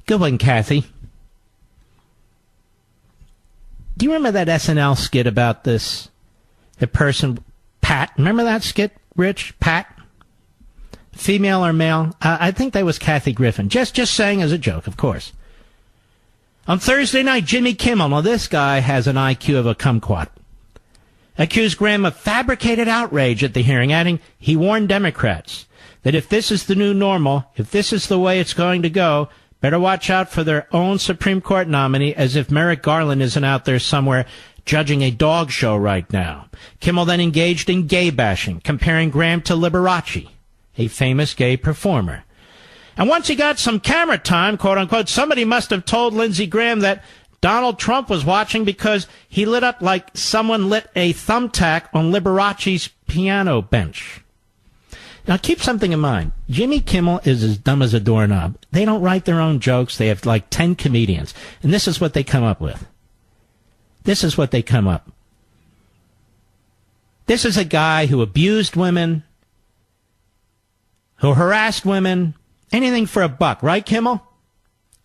Good one, Kathy. Do you remember that SNL skit about this? The person, Pat. Remember that skit, Rich? Pat? Female or male? I think that was Kathy Griffin. Just saying as a joke, of course. On Thursday night, Jimmy Kimmel, now this guy has an IQ of a kumquat, accused Graham of fabricated outrage at the hearing, adding he warned Democrats that if this is the new normal, if this is the way it's going to go, better watch out for their own Supreme Court nominee, as if Merrick Garland isn't out there somewhere judging a dog show right now. Kimmel then engaged in gay bashing, comparing Graham to Liberace, a famous gay performer. And once he got some camera time, quote unquote, somebody must have told Lindsey Graham that Donald Trump was watching because he lit up like someone lit a thumbtack on Liberace's piano bench. Now, keep something in mind. Jimmy Kimmel is as dumb as a doorknob. They don't write their own jokes. They have like 10 comedians. And this is what they come up with. This is what they come up. This is a guy who abused women, who harassed women, anything for a buck, right, Kimmel?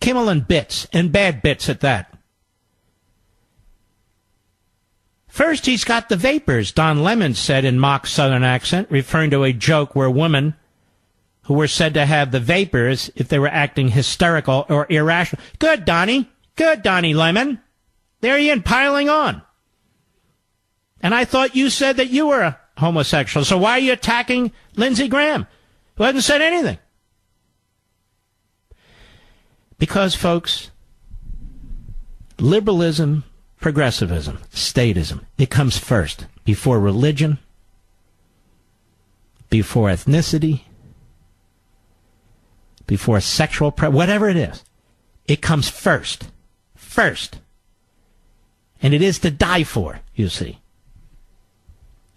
Kimmel and bits, and bad bits at that. First, he's got the vapors, Don Lemon said in mock Southern accent, referring to a joke where women who were said to have the vapors if they were acting hysterical or irrational. Good, Donnie. Good, Donnie Lemon. There you are, piling on. And I thought you said that you were a homosexual, so why are you attacking Lindsey Graham, who hasn't said anything? Because, folks, liberalism, progressivism, statism, it comes first, before religion, before ethnicity, before sexual, whatever it is. It comes first. First. And it is to die for, you see.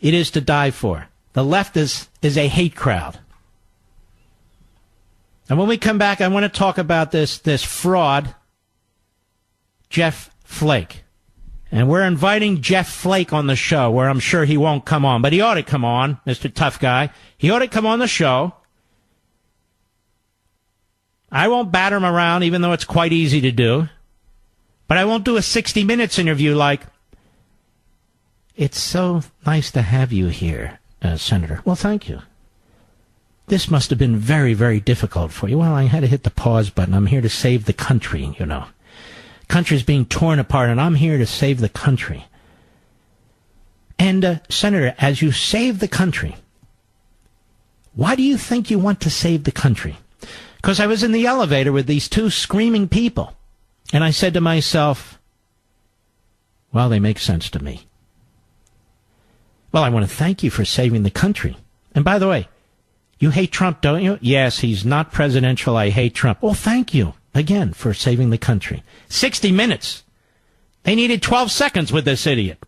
It is to die for. The left is a hate crowd. And when we come back, I want to talk about this fraud, Jeff Flake. And we're inviting Jeff Flake on the show, where I'm sure he won't come on. But he ought to come on, Mr. Tough Guy. He ought to come on the show I won't batter him around, even though it's quite easy to do. But I won't do a 60 Minutes interview like, it's so nice to have you here, Senator. Well, thank you. This must have been very, very difficult for you. Well, I had to hit the pause button. I'm here to save the country, you know. Country's being torn apart, and I'm here to save the country. And, Senator, as you save the country, why do you think you want to save the country? Because I was in the elevator with these two screaming people, and I said to myself, well, they make sense to me. Well, I want to thank you for saving the country. And by the way, you hate Trump, don't you? Yes, he's not presidential. I hate Trump. Well, thank you, again, for saving the country. 60 Minutes. They needed 12 seconds with this idiot.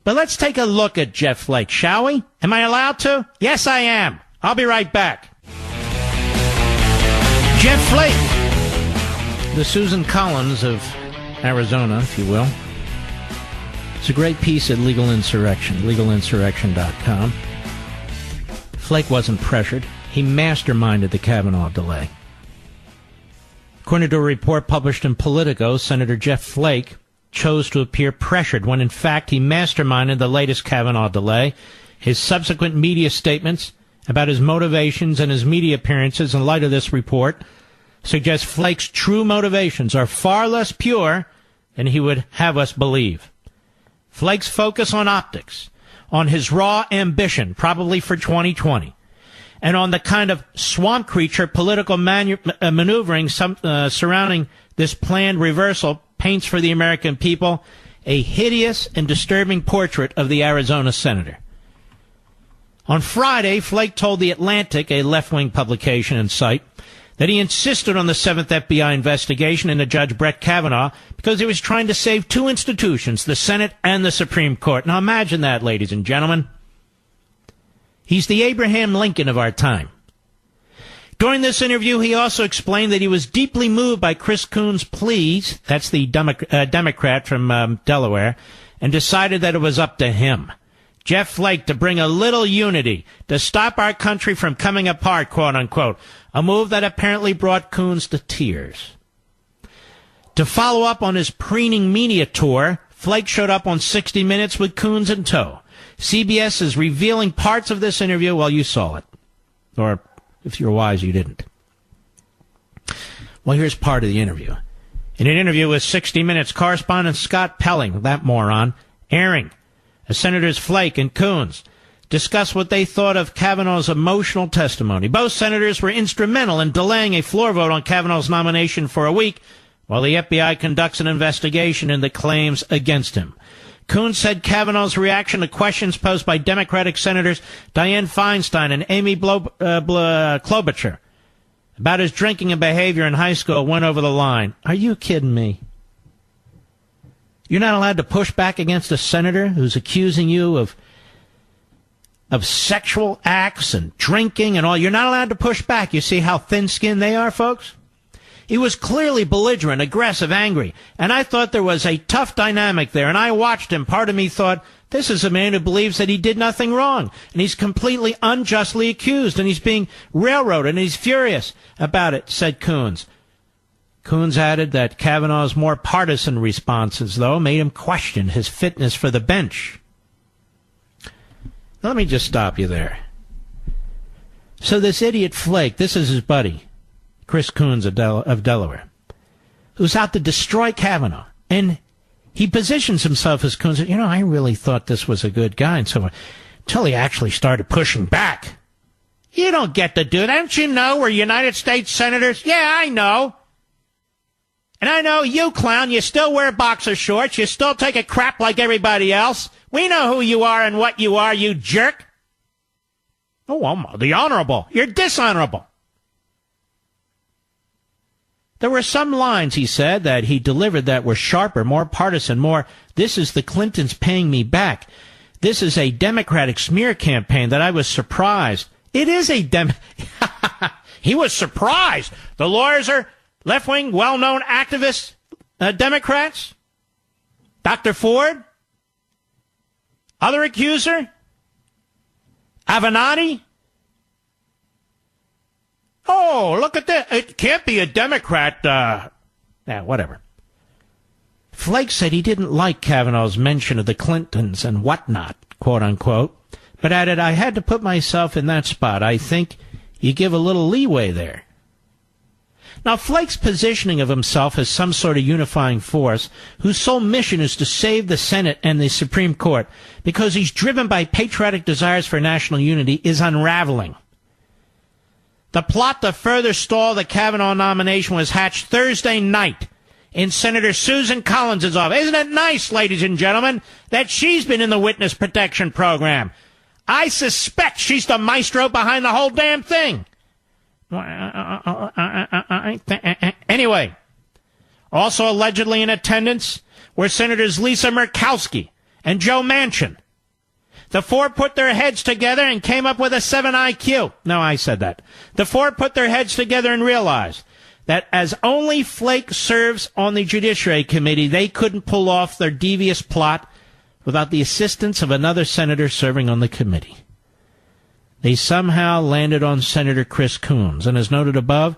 But let's take a look at Jeff Flake, shall we? Am I allowed to? Yes, I am. I'll be right back. Jeff Flake, the Susan Collins of Arizona, if you will. It's a great piece at Legal Insurrection, legalinsurrection.com. Flake wasn't pressured. He masterminded the Kavanaugh delay. According to a report published in Politico, Senator Jeff Flake chose to appear pressured when, in fact, he masterminded the latest Kavanaugh delay. His subsequent media statements about his motivations and his media appearances in light of this report suggest Flake's true motivations are far less pure than he would have us believe. Flake's focus on optics, on his raw ambition, probably for 2020, and on the kind of swamp creature political maneuvering surrounding this planned reversal paints for the American people a hideous and disturbing portrait of the Arizona senator. On Friday, Flake told The Atlantic, a left-wing publication and site, that he insisted on the 7th FBI investigation into Judge Brett Kavanaugh because he was trying to save two institutions, the Senate and the Supreme Court. Now imagine that, ladies and gentlemen. He's the Abraham Lincoln of our time. During this interview, he also explained that he was deeply moved by Chris Coons' pleas, that's the Democrat from Delaware, and decided that it was up to him, Jeff Flake, to bring a little unity, to stop our country from coming apart, quote unquote, a move that apparently brought Coons to tears. To follow up on his preening media tour, Flake showed up on 60 Minutes with Coons in tow. CBS is revealing parts of this interview. Well, you saw it. Or, if you're wise, you didn't. Well, here's part of the interview. In an interview with 60 Minutes correspondent Scott Pelling, that moron, airing Senators Flake and Coons discussed what they thought of Kavanaugh's emotional testimony. Both senators were instrumental in delaying a floor vote on Kavanaugh's nomination for a week while the FBI conducts an investigation into claims against him. Coons said Kavanaugh's reaction to questions posed by Democratic Senators Dianne Feinstein and Amy Klobuchar about his drinking and behavior in high school went over the line. Are you kidding me? You're not allowed to push back against a senator who's accusing you of sexual acts and drinking and all. You're not allowed to push back. You see how thin-skinned they are, folks? He was clearly belligerent, aggressive, angry, and I thought there was a tough dynamic there, and I watched him. Part of me thought, this is a man who believes that he did nothing wrong, and he's completely unjustly accused, and he's being railroaded, and he's furious about it, said Coons. Coons added that Kavanaugh's more partisan responses, though, made him question his fitness for the bench. Now, let me just stop you there. So this idiot Flake, this is his buddy, Chris Coons of Delaware, who's out to destroy Kavanaugh. And he positions himself as Coons. You know, I really thought this was a good guy. And so until he actually started pushing back. You don't get to do that. Don't you know we're United States senators? Yeah, I know. And I know you, clown, you still wear boxer shorts. You still take a crap like everybody else. We know who you are and what you are, you jerk. Oh, I'm the honorable. You're dishonorable. There were some lines, he said, that he delivered that were sharper, more partisan, more, this is the Clintons paying me back. This is a Democratic smear campaign that I was surprised. It is a He was surprised. The lawyers are left-wing, well-known activists, Democrats. Dr. Ford. Other accuser. Avenatti. Oh, look look at this. It can't be a Democrat. Whatever. Flake said he didn't like Kavanaugh's mention of the Clintons and whatnot, quote unquote, but added, I had to put myself in that spot. I think you give a little leeway there. Now, Flake's positioning of himself as some sort of unifying force whose sole mission is to save the Senate and the Supreme Court because he's driven by patriotic desires for national unity is unraveling. The plot to further stall the Kavanaugh nomination was hatched Thursday night in Senator Susan Collins' office. Isn't it nice, ladies and gentlemen, that she's been in the witness protection program? I suspect she's the maestro behind the whole damn thing. Anyway, also allegedly in attendance were Senators Lisa Murkowski and Joe Manchin. The four put their heads together and came up with a 7 IQ. No, I said that. The four put their heads together and realized that as only Flake serves on the Judiciary Committee, they couldn't pull off their devious plot without the assistance of another senator serving on the committee. They somehow landed on Senator Chris Coons, and as noted above,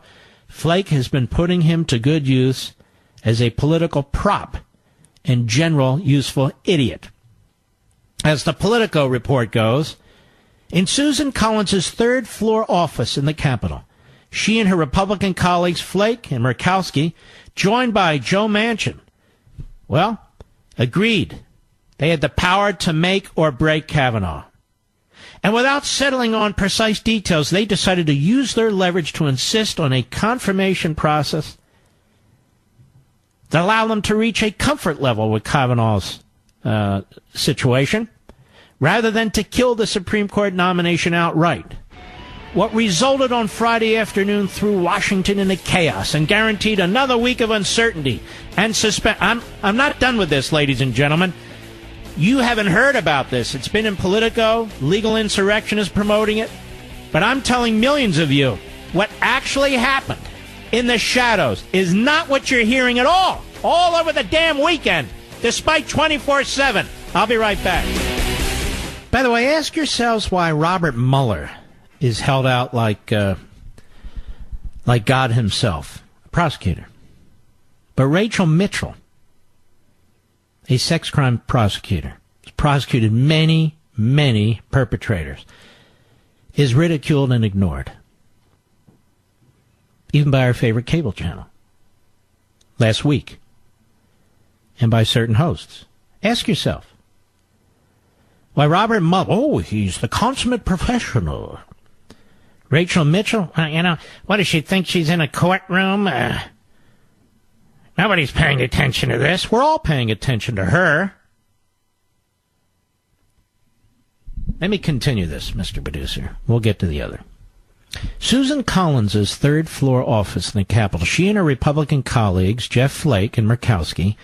Flake has been putting him to good use as a political prop and general useful idiot. As the Politico report goes, in Susan Collins' third-floor office in the Capitol, she and her Republican colleagues Flake and Murkowski, joined by Joe Manchin, agreed they had the power to make or break Kavanaugh. And without settling on precise details, they decided to use their leverage to insist on a confirmation process that allowed them to reach a comfort level with Kavanaugh's situation, rather than to kill the Supreme Court nomination outright. What resulted on Friday afternoon threw Washington into chaos and guaranteed another week of uncertainty and suspense. I'm not done with this, ladies and gentlemen. You haven't heard about this. It's been in Politico. Legal Insurrection is promoting it. But I'm telling millions of you, what actually happened in the shadows is not what you're hearing at all over the damn weekend, despite 24/7. I'll be right back. By the way, ask yourselves why Robert Mueller is held out like God himself, a prosecutor. But Rachel Mitchell, a sex crime prosecutor, has prosecuted many, many perpetrators, is ridiculed and ignored, even by our favorite cable channel, last week, and by certain hosts. Ask yourself, why Robert Mueller, he's the consummate professional. Rachel Mitchell, what does she think she's in a courtroom? Nobody's paying attention to this. We're all paying attention to her. Let me continue this, Mr. Producer. We'll get to the other. Susan Collins' third-floor office in the Capitol, she and her Republican colleagues, Jeff Flake and Murkowski,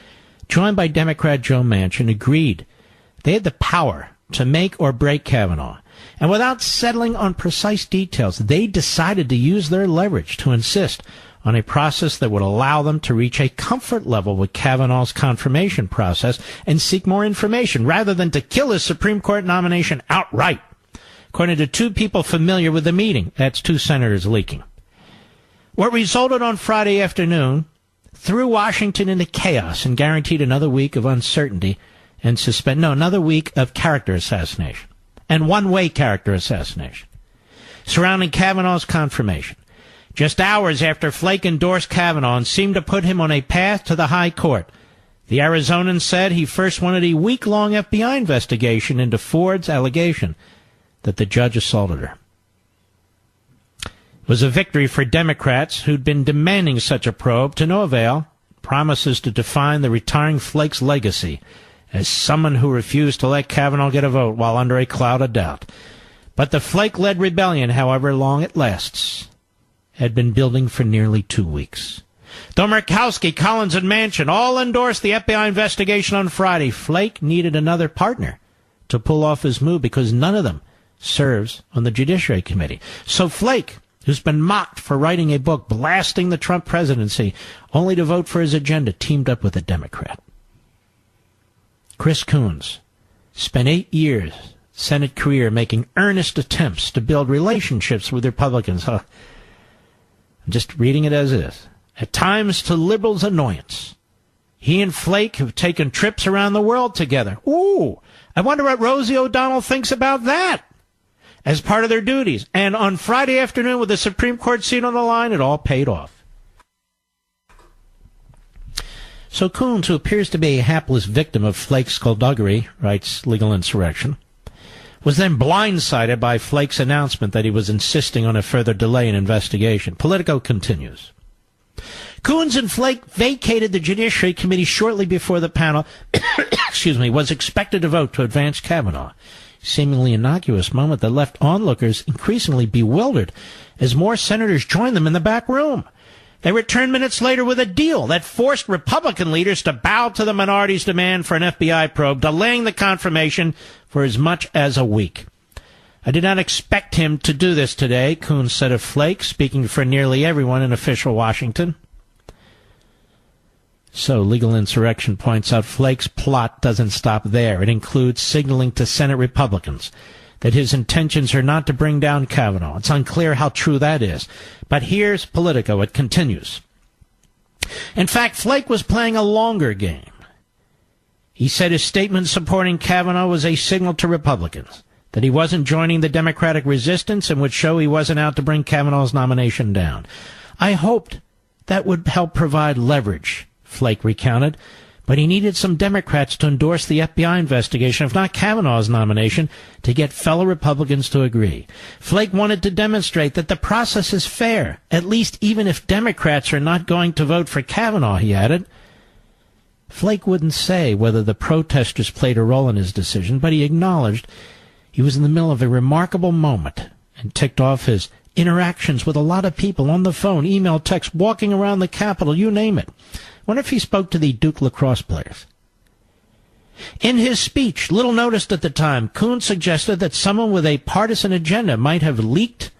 joined by Democrat Joe Manchin, agreed they had the power to make or break Kavanaugh. And without settling on precise details, they decided to use their leverage to insist on a process that would allow them to reach a comfort level with Kavanaugh's confirmation process and seek more information, rather than to kill his Supreme Court nomination outright. According to two people familiar with the meeting, that's two senators leaking. What resulted on Friday afternoon threw Washington into chaos and guaranteed another week of uncertainty and another week of character assassination, and one-way character assassination surrounding Kavanaugh's confirmation. Just hours after Flake endorsed Kavanaugh and seemed to put him on a path to the high court, the Arizonan said he first wanted a week-long FBI investigation into Ford's allegation that the judge assaulted her. It was a victory for Democrats who'd been demanding such a probe, to no avail. Promises to define the retiring Flake's legacy as someone who refused to let Kavanaugh get a vote while under a cloud of doubt. But the Flake-led rebellion, however long it lasts, had been building for nearly 2 weeks. Though Murkowski, Collins, and Manchin all endorsed the FBI investigation on Friday, Flake needed another partner to pull off his move because none of them serves on the Judiciary Committee. So Flake, who's been mocked for writing a book blasting the Trump presidency, only to vote for his agenda, teamed up with a Democrat. Chris Coons spent 8 years Senate career making earnest attempts to build relationships with Republicans. I'm just reading it as is. At times to liberals' annoyance, he and Flake have taken trips around the world together. Ooh, I wonder what Rosie O'Donnell thinks about that as part of their duties. And on Friday afternoon, with the Supreme Court seat on the line, it all paid off. So Coons, who appears to be a hapless victim of Flake's skullduggery, writes Legal Insurrection, was then blindsided by Flake's announcement that he was insisting on a further delay in investigation. Politico continues. Coons and Flake vacated the Judiciary Committee shortly before the panel was expected to vote to advance Kavanaugh. Seemingly innocuous moment that left onlookers increasingly bewildered as more senators joined them in the back room. They returned minutes later with a deal that forced Republican leaders to bow to the minority's demand for an FBI probe, delaying the confirmation for as much as a week. I did not expect him to do this today, Coons said of Flake, speaking for nearly everyone in official Washington. So Legal Insurrection points out Flake's plot doesn't stop there. It includes signaling to Senate Republicans that his intentions are not to bring down Kavanaugh. It's unclear how true that is. But here's Politico. It continues. In fact, Flake was playing a longer game. He said his statement supporting Kavanaugh was a signal to Republicans that he wasn't joining the Democratic resistance and would show he wasn't out to bring Kavanaugh's nomination down. I hoped that would help provide leverage, Flake recounted, but he needed some Democrats to endorse the FBI investigation, if not Kavanaugh's nomination, to get fellow Republicans to agree. Flake wanted to demonstrate that the process is fair, at least even if Democrats are not going to vote for Kavanaugh, he added. Flake wouldn't say whether the protesters played a role in his decision, but he acknowledged he was in the middle of a remarkable moment and ticked off his interactions with a lot of people on the phone, email, text, walking around the Capitol, you name it. Wonder if he spoke to the Duke lacrosse players. In his speech, little noticed at the time, Coons suggested that someone with a partisan agenda might have leaked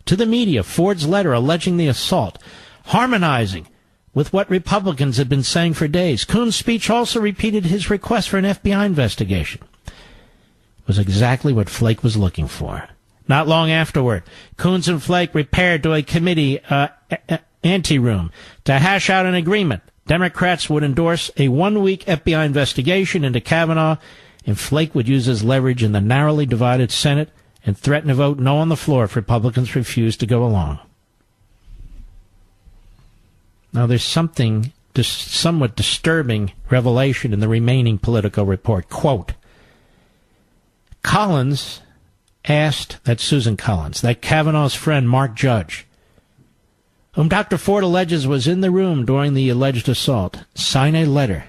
to the media Ford's letter alleging the assault, harmonizing with what Republicans had been saying for days. Coons' speech also repeated his request for an FBI investigation. It was exactly what Flake was looking for. Not long afterward, Coons and Flake repaired to a committee anteroom to hash out an agreement. Democrats would endorse a one-week FBI investigation into Kavanaugh, and Flake would use his leverage in the narrowly divided Senate and threaten to vote no on the floor if Republicans refused to go along. Now, there's something somewhat disturbing revelation in the remaining Politico report. Quote, Collins asked, that's Susan Collins, that Kavanaugh's friend Mark Judge, whom Dr. Ford alleges was in the room during the alleged assault, sign a letter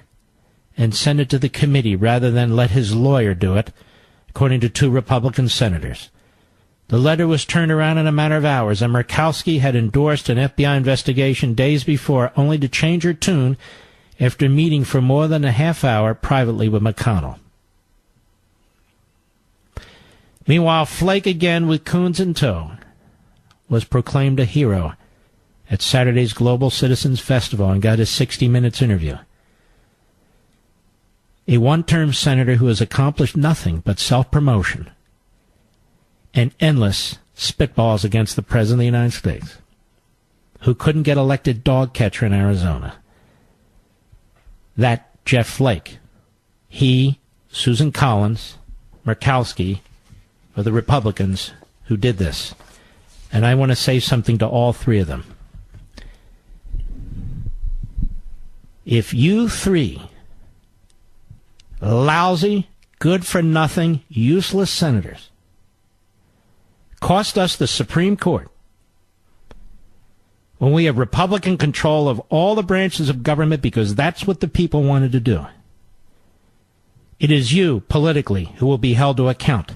and send it to the committee rather than let his lawyer do it, according to two Republican senators. The letter was turned around in a matter of hours, and Murkowski had endorsed an FBI investigation days before, only to change her tune after meeting for more than a half hour privately with McConnell. Meanwhile, Flake, again with Coons in tow, was proclaimed a hero at Saturday's Global Citizens Festival and got his 60 Minutes interview. A one-term senator who has accomplished nothing but self-promotion and endless spitballs against the President of the United States, who couldn't get elected dog catcher in Arizona. That Jeff Flake. He, Susan Collins, Murkowski, are the Republicans who did this. And I want to say something to all three of them. If you three lousy, good-for-nothing, useless senators cost us the Supreme Court when we have Republican control of all the branches of government because that's what the people wanted to do, it is you, politically, who will be held to account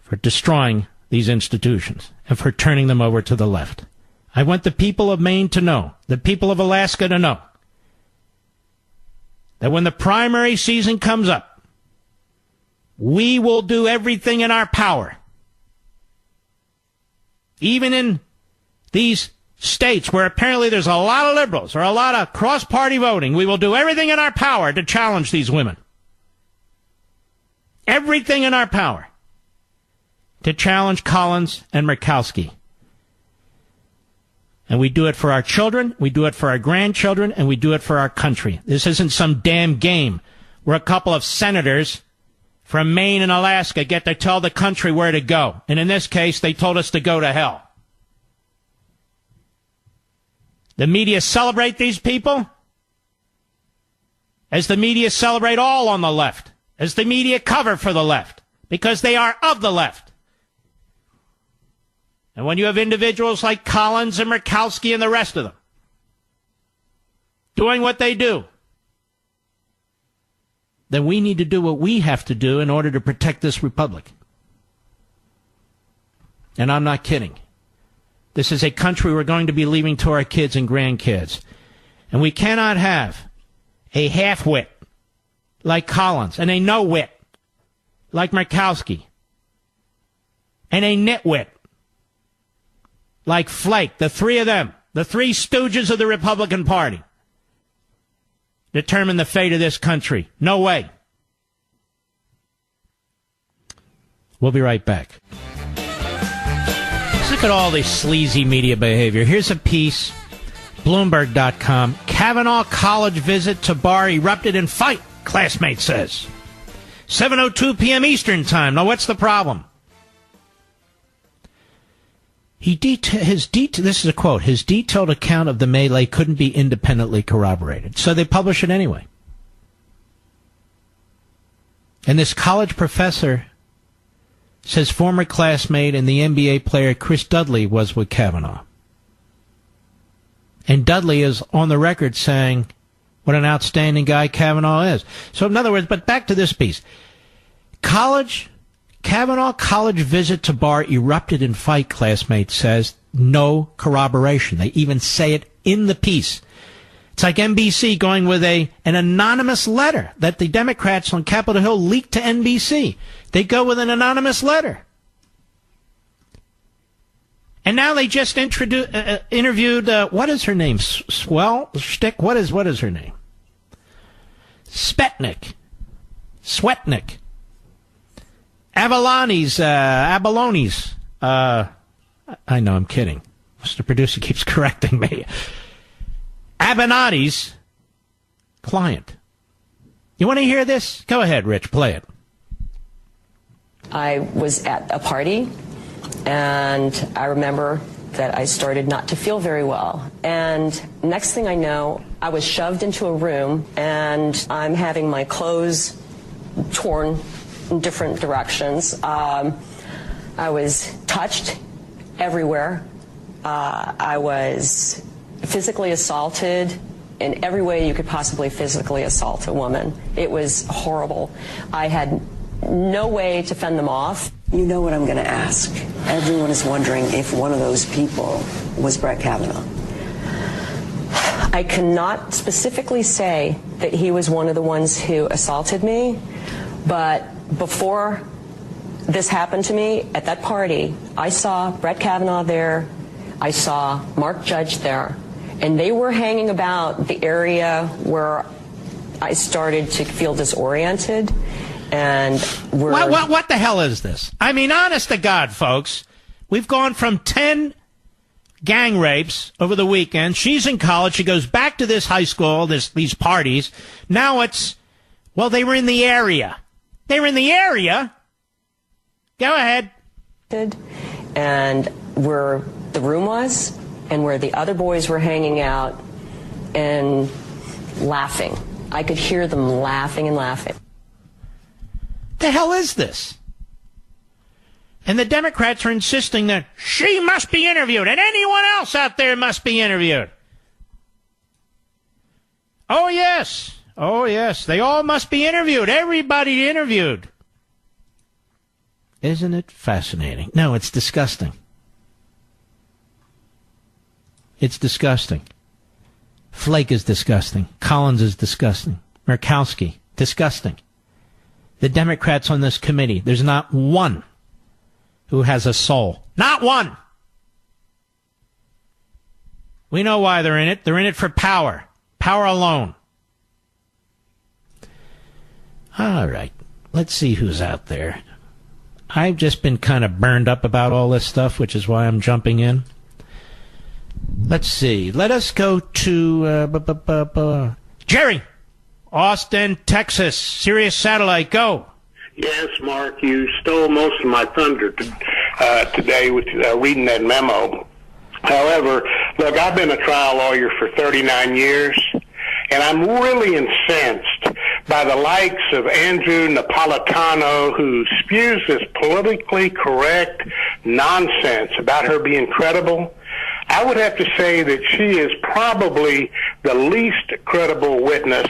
for destroying these institutions and for turning them over to the left. I want the people of Maine to know, the people of Alaska to know, that when the primary season comes up, we will do everything in our power, even in these states where apparently there's a lot of liberals or a lot of cross-party voting, we will do everything in our power to challenge these women. Everything in our power to challenge Collins and Murkowski. And we do it for our children, we do it for our grandchildren, and we do it for our country. This isn't some damn game where a couple of senators from Maine and Alaska get to tell the country where to go. And in this case, they told us to go to hell. The media celebrate these people as the media celebrate all on the left, as the media cover for the left, because they are of the left. And when you have individuals like Collins and Murkowski and the rest of them doing what they do, then we need to do what we have to do in order to protect this republic. And I'm not kidding. This is a country we're going to be leaving to our kids and grandkids. And we cannot have a half-wit like Collins and a no-wit like Murkowski and a nitwit like Flake, the three of them, the three stooges of the Republican Party, determine the fate of this country. No way. We'll be right back. Let's look at all this sleazy media behavior. Here's a piece, Bloomberg.com. Kavanaugh college visit to bar erupted in fight, classmate says. 7:02 p.m. Eastern time. Now, what's the problem? This is a quote. His detailed account of the melee couldn't be independently corroborated. So they publish it anyway. And this college professor says former classmate and the NBA player Chris Dudley was with Kavanaugh. And Dudley is on the record saying what an outstanding guy Kavanaugh is. So in other words, but back to this piece. Kavanaugh college visit to bar erupted in fight, classmate says. No corroboration. They even say it in the piece. It's like NBC going with an anonymous letter that the Democrats on Capitol Hill leaked to NBC. They go with an anonymous letter. And now they just interviewed, what is her name? Swetnick? What is her name? Swetnick. Aballone's. I know, I'm kidding. Mr. Producer keeps correcting me. Abenatti's client. You want to hear this? Go ahead, Rich, play it. I was at a party, and I remember that I started not to feel very well. And next thing I know, I was shoved into a room, and I'm having my clothes torn in different directions. I was touched everywhere. I was physically assaulted in every way you could possibly physically assault a woman. It was horrible. I had no way to fend them off. You know what I'm going to ask. Everyone is wondering if one of those people was Brett Kavanaugh. I cannot specifically say that he was one of the ones who assaulted me, but before this happened to me at that party, I saw Brett Kavanaugh there. I saw Mark Judge there. And they were hanging about the area where I started to feel disoriented. And what the hell is this? I mean, honest to God, folks, we've gone from 10 gang rapes over the weekend. She's in college. She goes back to this high school, these parties. Now it's, well, they were in the area. They were in the area? Go ahead. And where the room was and where the other boys were hanging out and laughing. I could hear them laughing and laughing. The hell is this? And the Democrats are insisting that she must be interviewed and anyone else out there must be interviewed. Oh, yes. Oh, yes. They all must be interviewed. Everybody interviewed. Isn't it fascinating? No, it's disgusting. It's disgusting. Flake is disgusting. Collins is disgusting. Murkowski, disgusting. The Democrats on this committee, there's not one who has a soul. Not one. We know why they're in it. They're in it for power. Power alone. All right. Let's see who's out there. I've just been kind of burned up about all this stuff, which is why I'm jumping in. Let's see. Let us go to Jerry, Austin, Texas. Sirius Satellite, go. Yes, Mark, you stole most of my thunder today with reading that memo. However, look, I've been a trial lawyer for 39 years, and I'm really incensed by the likes of Andrew Napolitano, who spews this politically correct nonsense about her being credible. I would have to say that she is probably the least credible witness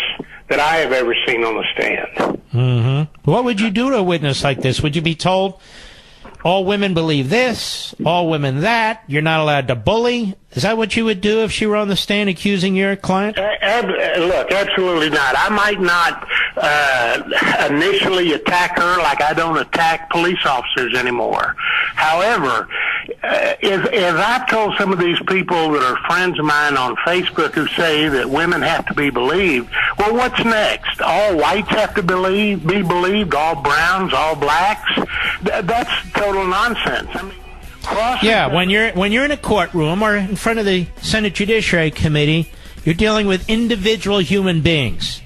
that I have ever seen on the stand. Mm-hmm. What would you do to a witness like this? Would you be told, all women believe this, all women that, you're not allowed to bully? Is that what you would do if she were on the stand accusing your client? Look, absolutely not. I might not initially attack her like I don't attack police officers anymore. However, as I've told some of these people that are friends of mine on Facebook who say that women have to be believed, well, what's next? All whites have to be believed, all browns, all blacks? That's total nonsense. I mean, yeah, when you're in a courtroom or in front of the Senate Judiciary Committee, you're dealing with individual human beings.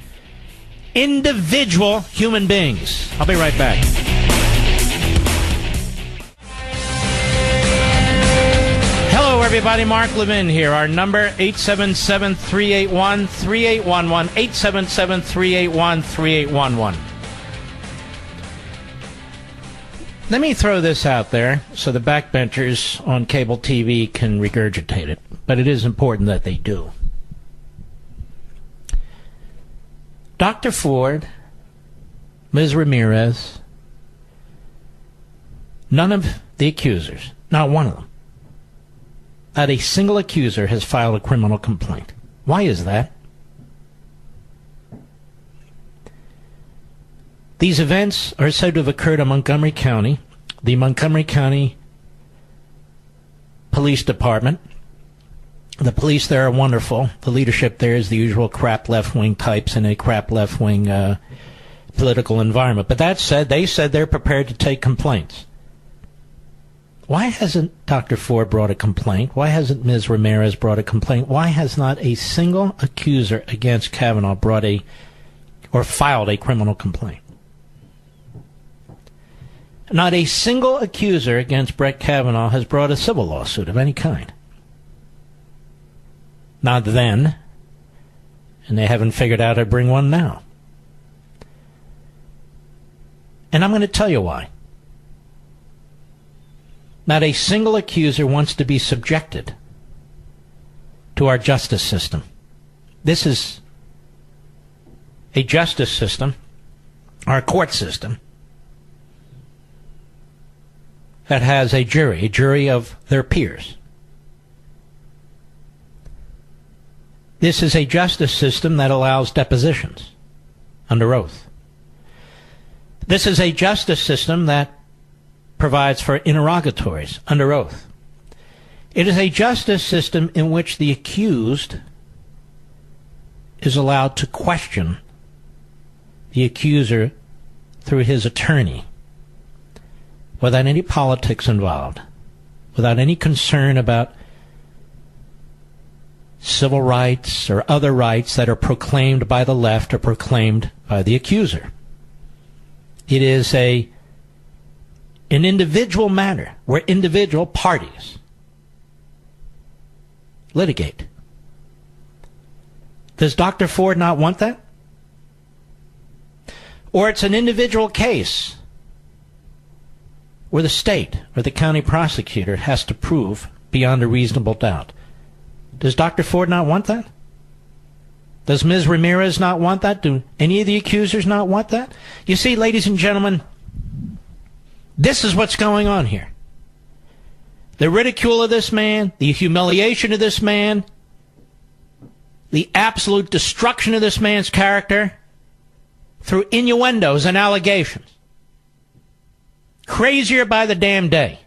Individual human beings. I'll be right back. Hello, everybody. Mark Levin here. Our number, 877-381-3811, 877-381-3811. Let me throw this out there so the backbenchers on cable TV can regurgitate it, but it is important that they do. Dr. Ford, Ms. Ramirez, none of the accusers, not one of them, not a single accuser has filed a criminal complaint. Why is that? These events are said to have occurred in Montgomery County. The Montgomery County Police Department. The police there are wonderful. The leadership there is the usual crap left-wing types in a crap left-wing political environment. But that said, they said they're prepared to take complaints. Why hasn't Dr. Ford brought a complaint? Why hasn't Ms. Ramirez brought a complaint? Why has not a single accuser against Kavanaugh filed a criminal complaint? Not a single accuser against Brett Kavanaugh has brought a civil lawsuit of any kind. Not then, and they haven't figured out how to bring one now. And I'm going to tell you why. Not a single accuser wants to be subjected to our justice system. This is a justice system, our court system, that has a jury of their peers. This is a justice system that allows depositions under oath. This is a justice system that provides for interrogatories under oath. It is a justice system in which the accused is allowed to question the accuser through his attorney, without any politics involved, without any concern about civil rights or other rights that are proclaimed by the left or proclaimed by the accuser. It is an individual matter where individual parties litigate. Does Dr. Ford not want that? Or it's an individual case where the state or the county prosecutor has to prove beyond a reasonable doubt. Does Dr. Ford not want that? Does Ms. Ramirez not want that? Do any of the accusers not want that? You see, ladies and gentlemen, this is what's going on here. The ridicule of this man, the humiliation of this man, the absolute destruction of this man's character through innuendos and allegations. Crazier by the damn day.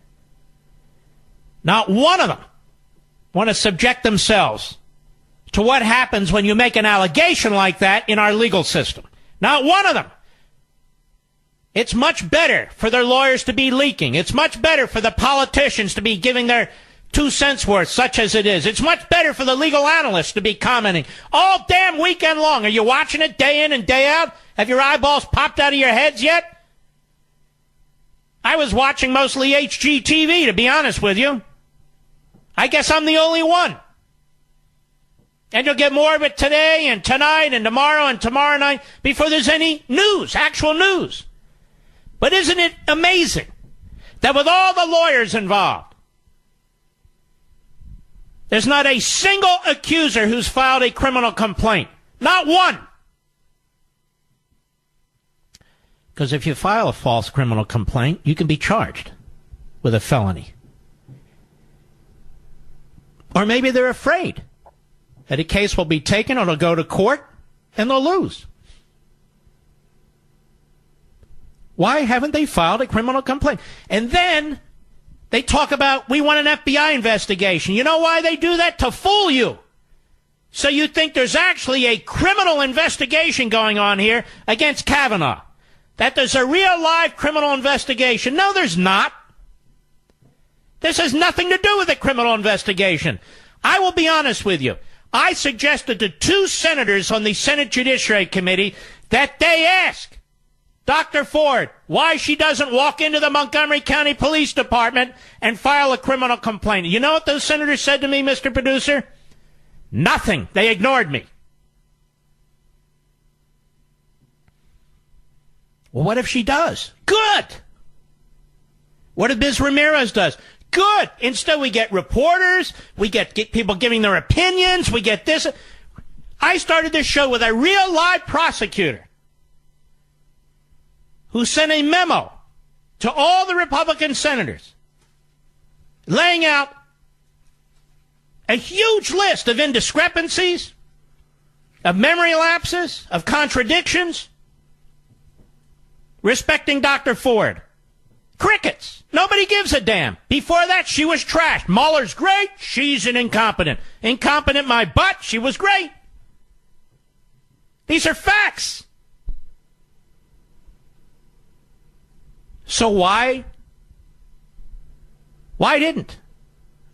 Not one of them want to subject themselves to what happens when you make an allegation like that in our legal system. Not one of them. It's much better for their lawyers to be leaking. It's much better for the politicians to be giving their 2 cents worth, such as it is. It's much better for the legal analysts to be commenting all damn weekend long. Are you watching it day in and day out? Have your eyeballs popped out of your heads yet? I was watching mostly HGTV, to be honest with you. I guess I'm the only one. And you'll get more of it today and tonight and tomorrow night before there's any news, actual news. But isn't it amazing that with all the lawyers involved, there's not a single accuser who's filed a criminal complaint? Not one. Because if you file a false criminal complaint, you can be charged with a felony. Or maybe they're afraid that a case will be taken, or it'll go to court, and they'll lose. Why haven't they filed a criminal complaint? And then they talk about, we want an FBI investigation. You know why they do that? To fool you. So you think there's actually a criminal investigation going on here against Kavanaugh. That there's a real live criminal investigation. No, there's not. This has nothing to do with a criminal investigation. I will be honest with you. I suggested to 2 senators on the Senate Judiciary Committee that they ask Dr. Ford why she doesn't walk into the Montgomery County Police Department and file a criminal complaint. You know what those senators said to me, Mr. Producer? Nothing. They ignored me. Well, what if she does? Good. What if Ms. Ramirez does? Good. Instead, we get reporters, we get people giving their opinions, we get this. I started this show with a real live prosecutor who sent a memo to all the Republican senators laying out a huge list of indiscrepancies, of memory lapses, of contradictions respecting Dr. Ford. Crickets. Nobody gives a damn. Before that, she was trashed. Mueller's great. She's an incompetent. Incompetent my butt. She was great. These are facts. So why didn't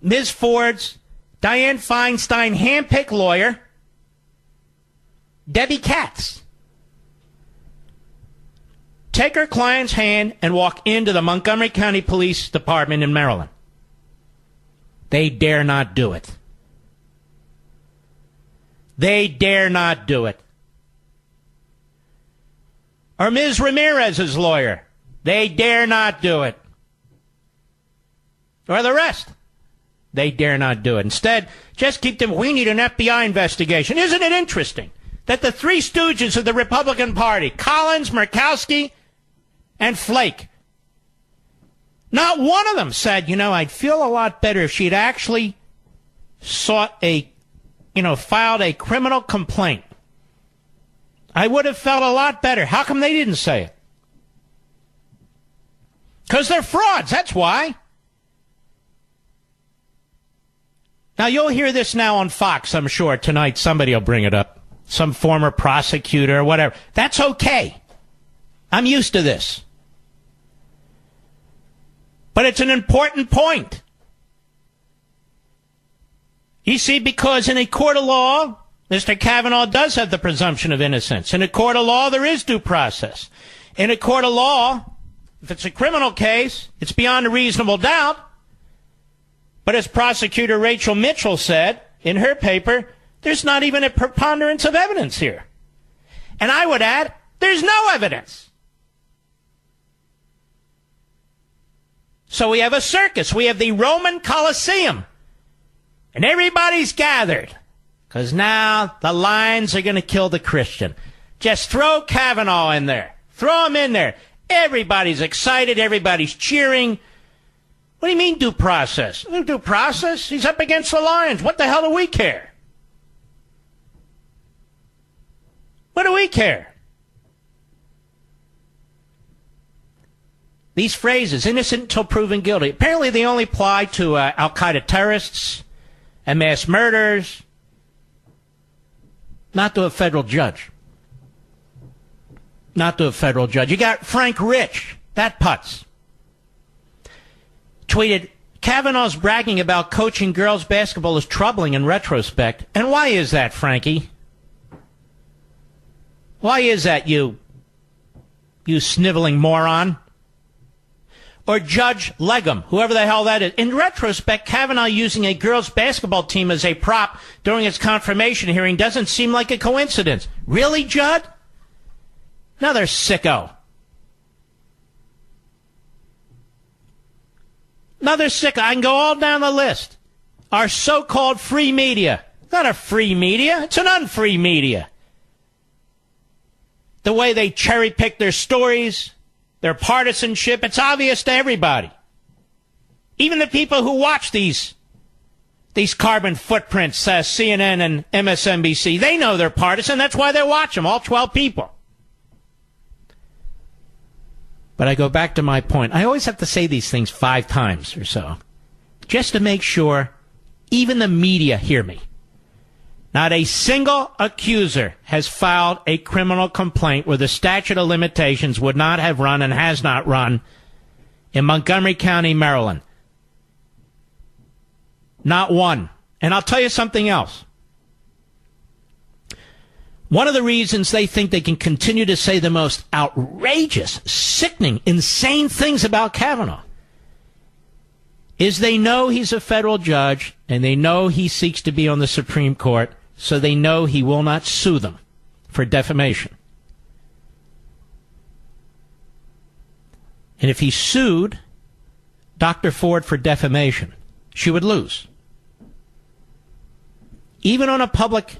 Ms. Ford's Dianne Feinstein handpicked lawyer, Debbie Katz, take her client's hand and walk into the Montgomery County Police Department in Maryland? They dare not do it. They dare not do it. Or Ms. Ramirez's lawyer. They dare not do it. Or the rest. They dare not do it. Instead, just keep them. We need an FBI investigation. Isn't it interesting that the 3 stooges of the Republican Party, Collins, Murkowski, and Flake, not one of them said, I'd feel a lot better if she'd actually filed a criminal complaint. I would have felt a lot better. How come they didn't say it? Because they're frauds, that's why. Now, you'll hear this now on Fox, I'm sure. Tonight, somebody will bring it up. Some former prosecutor or whatever. That's okay. I'm used to this. But it's an important point. You see, because in a court of law, Mr. Kavanaugh does have the presumption of innocence. In a court of law, there is due process. In a court of law, if it's a criminal case, it's beyond a reasonable doubt. But as prosecutor Rachel Mitchell said in her paper, there's not even a preponderance of evidence here. And I would add, there's no evidence. So we have a circus. We have the Roman Colosseum. And everybody's gathered. Because now the lions are going to kill the Christian. Just throw Kavanaugh in there. Throw him in there. Everybody's excited. Everybody's cheering. What do you mean due process? Due process? He's up against the lions. What the hell do we care? What do we care? These phrases, innocent until proven guilty, apparently they only apply to Al-Qaeda terrorists and mass murderers, not to a federal judge. Not to a federal judge. You got Frank Rich, that putz, tweeted Kavanaugh's bragging about coaching girls basketball is troubling in retrospect. And why is that, Frankie? Why is that, you sniveling moron? Or Judge Legum, whoever the hell that is. In retrospect, Kavanaugh using a girls' basketball team as a prop during his confirmation hearing doesn't seem like a coincidence. Really, Judd? Another sicko. Another sicko. I can go all down the list. Our so-called free media. It's not a free media. It's an unfree media. The way they cherry-pick their stories, their partisanship, it's obvious to everybody. Even the people who watch these carbon footprints, CNN and MSNBC, they know they're partisan. That's why they watch them, all 12 people. But I go back to my point. I always have to say these things 5 times or so, just to make sure even the media hear me. Not a single accuser has filed a criminal complaint where the statute of limitations would not have run and has not run in Montgomery County, Maryland. Not one. And I'll tell you something else. One of the reasons they think they can continue to say the most outrageous, sickening, insane things about Kavanaugh is they know he's a federal judge and they know he seeks to be on the Supreme Court, so they know he will not sue them for defamation. And if he sued Dr. Ford for defamation, she would lose. Even on a public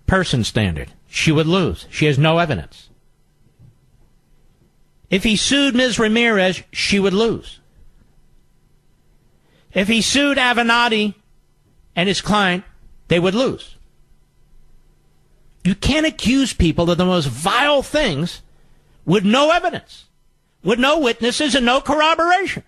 person standard, she would lose. She has no evidence. If he sued Ms. Ramirez, she would lose. If he sued Avenatti and his client, they would lose. You can't accuse people of the most vile things with no evidence, with no witnesses and no corroboration.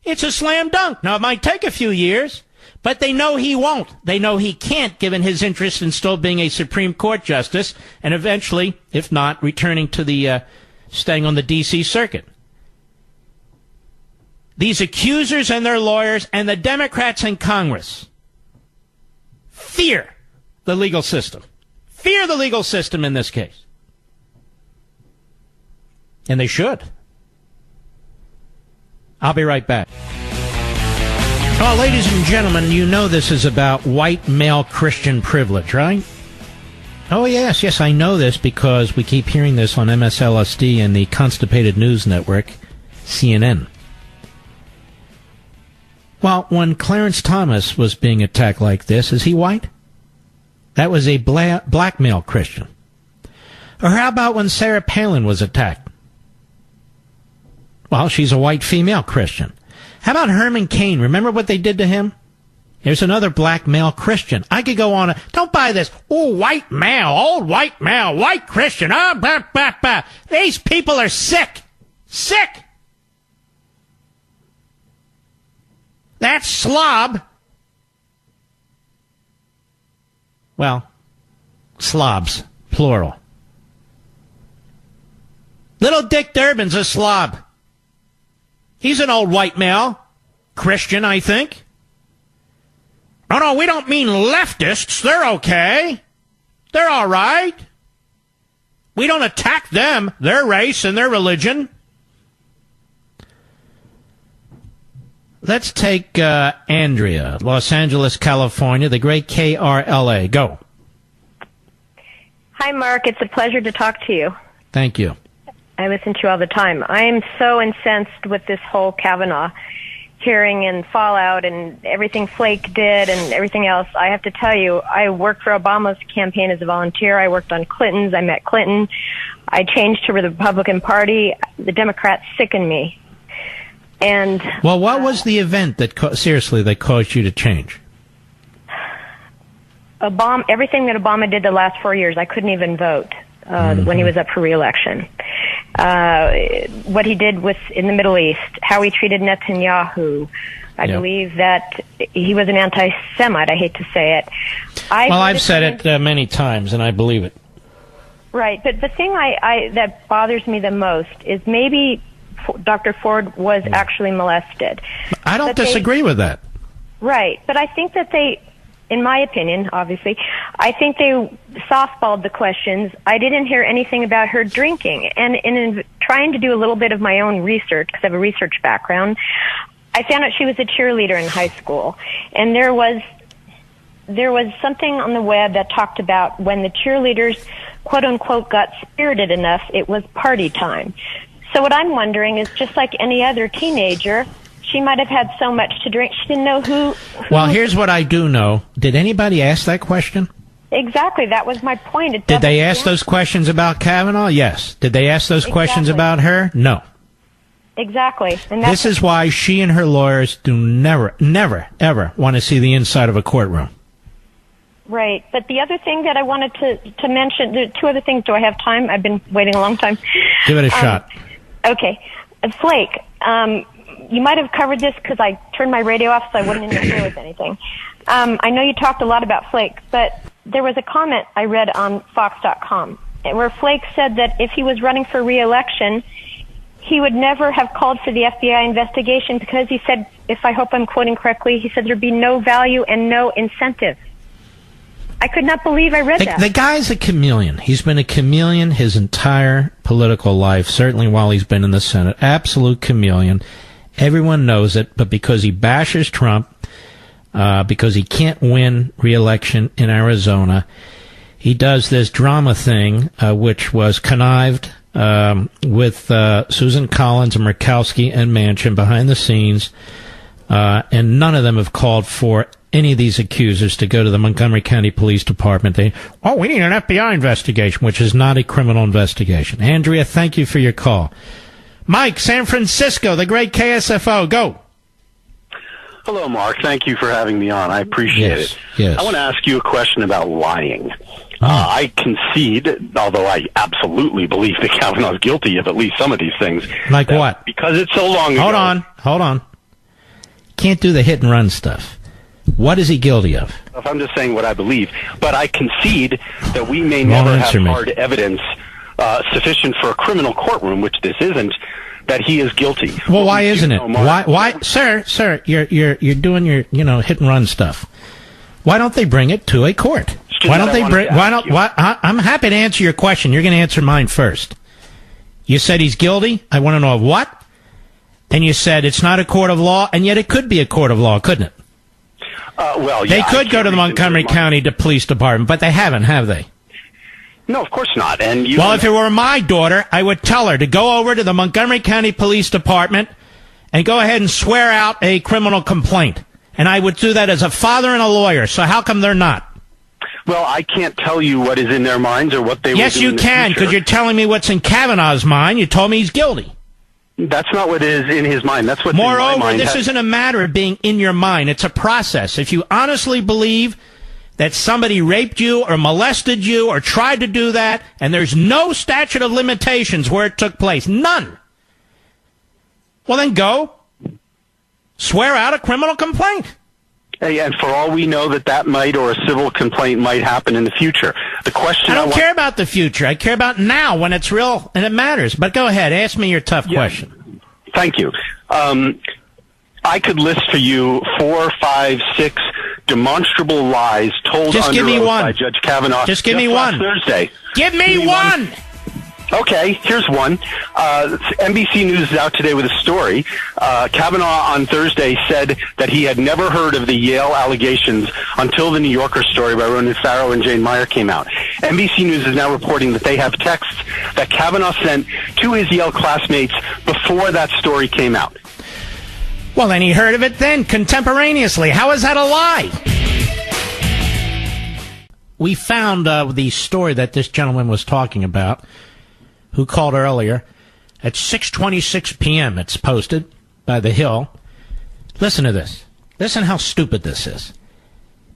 It's a slam dunk. Now, it might take a few years, but they know he won't. They know he can't, given his interest in still being a Supreme Court justice and eventually, if not, returning to the, staying on the D.C. circuit. These accusers and their lawyers and the Democrats in Congress fear the legal system. Fear the legal system in this case. And they should. I'll be right back. Well, ladies and gentlemen, you know this is about white male Christian privilege, right? Oh, yes, I know this because we keep hearing this on MSLSD and the Constipated News Network, CNN. Well, when Clarence Thomas was being attacked like this, is he white? That was a black male Christian. Or how about when Sarah Palin was attacked? Well, she's a white female Christian. How about Herman Cain? Remember what they did to him? There's another black male Christian. I could go on. Don't buy this. Oh, white male, old white male, white Christian. These people are sick. Sick. That slob. Well, slobs, plural. Little Dick Durbin's a slob. He's an old white male. Christian, I think. Oh, no, we don't mean leftists. They're okay. They're all right. We don't attack them, their race and their religion. Let's take Andrea, Los Angeles, California, the great KRLA. Go. Hi, Mark. It's a pleasure to talk to you. Thank you. I listen to you all the time. I'm so incensed with this whole Kavanaugh hearing and fallout and everything Flake did and everything else. I have to tell you, I worked for Obama's campaign as a volunteer. I worked on Clinton's. I met Clinton. I changed to the Republican Party. The Democrats sickened me. And well, what was the event that that caused you to change? Everything that Obama did the last 4 years, I couldn't even vote when he was up for re-election. What he did in the Middle East, how he treated Netanyahu. I believe that he was an anti-Semite. I hate to say it. I've said it many times, and I believe it. Right, but the thing that bothers me the most is maybe Dr. Ford was actually molested. I don't disagree with that. Right, but I think that they, in my opinion, obviously, I think they softballed the questions. I didn't hear anything about her drinking. And in trying to do a little bit of my own research, because I have a research background, I found out she was a cheerleader in high school. And there was something on the web that talked about when the cheerleaders, quote unquote, got spirited enough, it was party time. So what I'm wondering is, just like any other teenager, she might have had so much to drink, she didn't know who. Well, here's what I do know. Did anybody ask that question? Exactly. That was my point. Did they ask those questions about Kavanaugh? Yes. Did they ask those questions about her? No. Exactly. And this is why she and her lawyers do never, ever want to see the inside of a courtroom. Right. But the other thing that I wanted to mention, there are two other things. Do I have time? I've been waiting a long time. Give it a shot. Okay. Flake, you might have covered this because I turned my radio off so I wouldn't interfere with anything. I know you talked a lot about Flake, but there was a comment I read on Fox.com where Flake said that if he was running for re-election, he would never have called for the FBI investigation because he said, if I hope I'm quoting correctly, he said there'd be no value and no incentive. I could not believe I read that. The guy's a chameleon. He's been a chameleon his entire political life, certainly while he's been in the Senate. Absolute chameleon. Everyone knows it, but because he bashes Trump, because he can't win re-election in Arizona, he does this drama thing, which was connived with Susan Collins and Murkowski and Manchin behind the scenes, and none of them have called for any of these accusers to go to the Montgomery County Police Department. We need an FBI investigation, which is not a criminal investigation. Andrea, thank you for your call. Mike, San Francisco, the great KSFO, go. Hello, Mark. Thank you for having me on. I appreciate it. Yes. I want to ask you a question about lying. I concede, although I absolutely believe that Kavanaugh's guilty of at least some of these things. Like what? Because it's so long ago. Hold on. Can't do the hit and run stuff. What is he guilty of? I'm just saying what I believe. But I concede that we may never have hard evidence sufficient for a criminal courtroom, which this isn't, that he is guilty. Well, why isn't it? Why, sir, you're doing your, hit and run stuff. Why don't they bring it to a court? I'm happy to answer your question. You're going to answer mine first. You said he's guilty. I want to know of what? And you said it's not a court of law, and yet it could be a court of law, couldn't it? They could go to the Montgomery County Police Department, but they haven't, have they? No, of course not. If it were my daughter, I would tell her to go over to the Montgomery County Police Department and go ahead and swear out a criminal complaint. And I would do that as a father and a lawyer. So how come they're not? Well, I can't tell you what is in their minds or what they will do. Yes, you can, because you're telling me what's in Kavanaugh's mind. You told me he's guilty. That's not what is in his mind. That's what's in my mind. Moreover, this isn't a matter of being in your mind. It's a process. If you honestly believe that somebody raped you or molested you or tried to do that, and there's no statute of limitations where it took place, none, well, then go swear out a criminal complaint. Hey, and for all we know, that might, or a civil complaint might happen in the future. The question I don't care about the future. I care about now when it's real and it matters. But go ahead. Ask me your tough question. Thank you. I could list for you 4, 5, 6 demonstrable lies told under oath by Judge Kavanaugh. Just give me one. Thursday. Give me one. Okay, here's one. NBC News is out today with a story. Kavanaugh on Thursday said that he had never heard of the Yale allegations until the New Yorker story by Ronan Farrow and Jane Meyer came out. NBC News is now reporting that they have texts that Kavanaugh sent to his Yale classmates before that story came out. Well, then he heard of it then, contemporaneously. How is that a lie? We found the story that this gentleman was talking about, who called earlier, at 6:26 p.m. It's posted by The Hill. Listen to this. Listen how stupid this is.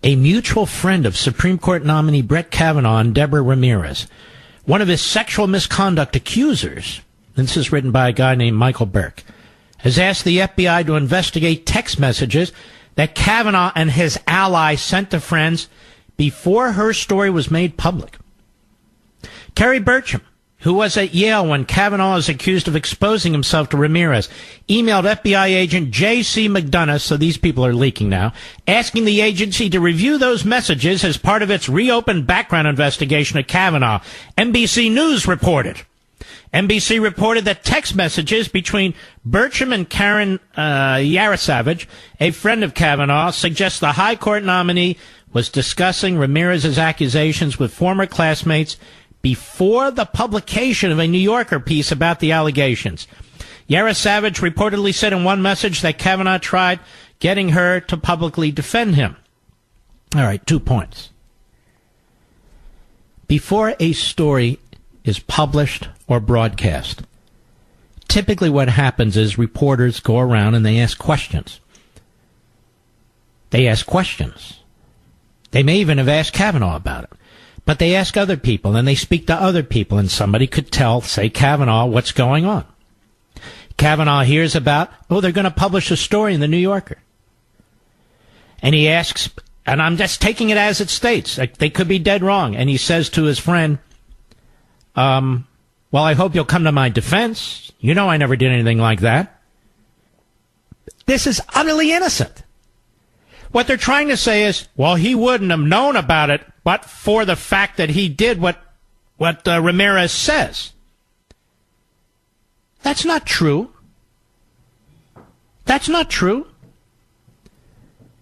A mutual friend of Supreme Court nominee Brett Kavanaugh and Deborah Ramirez, one of his sexual misconduct accusers, this is written by a guy named Michael Burke, has asked the FBI to investigate text messages that Kavanaugh and his ally sent to friends before her story was made public. Kerry Burcham, who was at Yale when Kavanaugh is accused of exposing himself to Ramirez, emailed FBI agent J.C. McDonough, so these people are leaking now, asking the agency to review those messages as part of its reopened background investigation of Kavanaugh. NBC News reported. NBC reported that text messages between Burcham and Karen Yarosavage, a friend of Kavanaugh, suggest the high court nominee was discussing Ramirez's accusations with former classmates before the publication of a New Yorker piece about the allegations. Yarosavage reportedly said in one message that Kavanaugh tried getting her to publicly defend him. All right, 2 points. Before a story is published or broadcast, typically what happens is reporters go around and they ask questions. They ask questions. They may even have asked Kavanaugh about it. But they ask other people, and they speak to other people, and somebody could tell, say, Kavanaugh, what's going on. Kavanaugh hears about, they're going to publish a story in the New Yorker. And he asks, and I'm just taking it as it states, like, they could be dead wrong, and he says to his friend, well, I hope you'll come to my defense. You know I never did anything like that. This is utterly innocent. What they're trying to say is, well, he wouldn't have known about it but for the fact that he did what Ramirez says. That's not true. That's not true.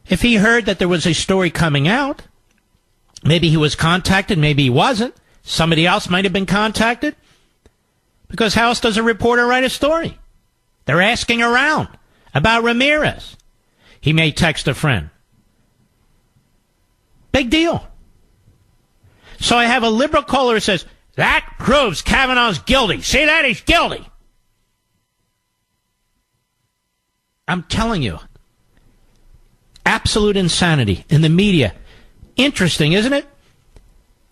If he heard that there was a story coming out, maybe he was contacted, maybe he wasn't. Somebody else might have been contacted. Because how else does a reporter write a story? They're asking around about Ramirez. He may text a friend. Big deal. So I have a liberal caller who says, that proves Kavanaugh's guilty. See that? He's guilty. I'm telling you. Absolute insanity in the media. Interesting, isn't it?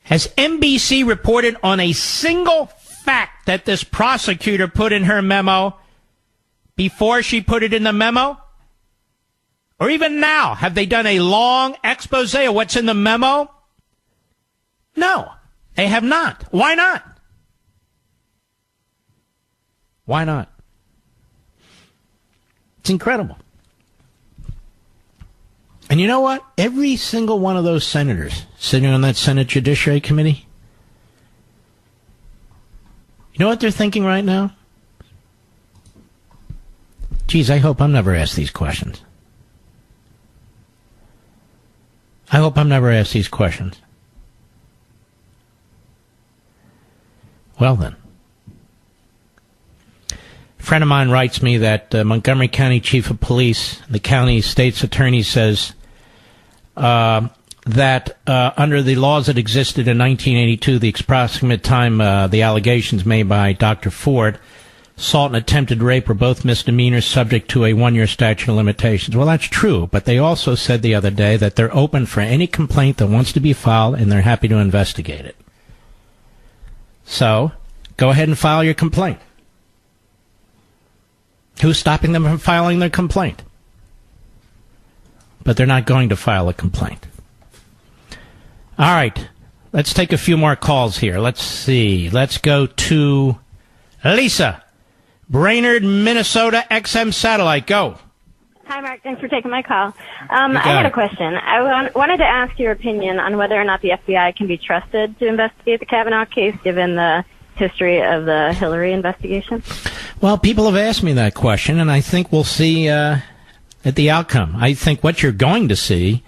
Has NBC reported on a single fact that this prosecutor put in her memo before she put it in the memo? Or even now, have they done a long expose of what's in the memo? No, they have not. Why not? Why not? It's incredible. And you know what? Every single one of those senators sitting on that Senate Judiciary Committee, you know what they're thinking right now? Geez, I hope I'm never asked these questions. I hope I'm never asked these questions. Well then. A friend of mine writes me that Montgomery County Chief of Police, the county state's attorney, says that under the laws that existed in 1982, the approximate time the allegations made by Dr. Ford, assault and attempted rape were both misdemeanors subject to a 1-year statute of limitations. Well, that's true, but they also said the other day that they're open for any complaint that wants to be filed, and they're happy to investigate it. So, go ahead and file your complaint. Who's stopping them from filing their complaint? But they're not going to file a complaint. All right, let's take a few more calls here. Let's see. Let's go to Lisa. Brainerd, Minnesota, XM Satellite. Go. Hi, Mark. Thanks for taking my call. I had a question. I wanted to ask your opinion on whether or not the FBI can be trusted to investigate the Kavanaugh case, given the history of the Hillary investigation. Well, people have asked me that question, and I think we'll see at the outcome. I think what you're going to see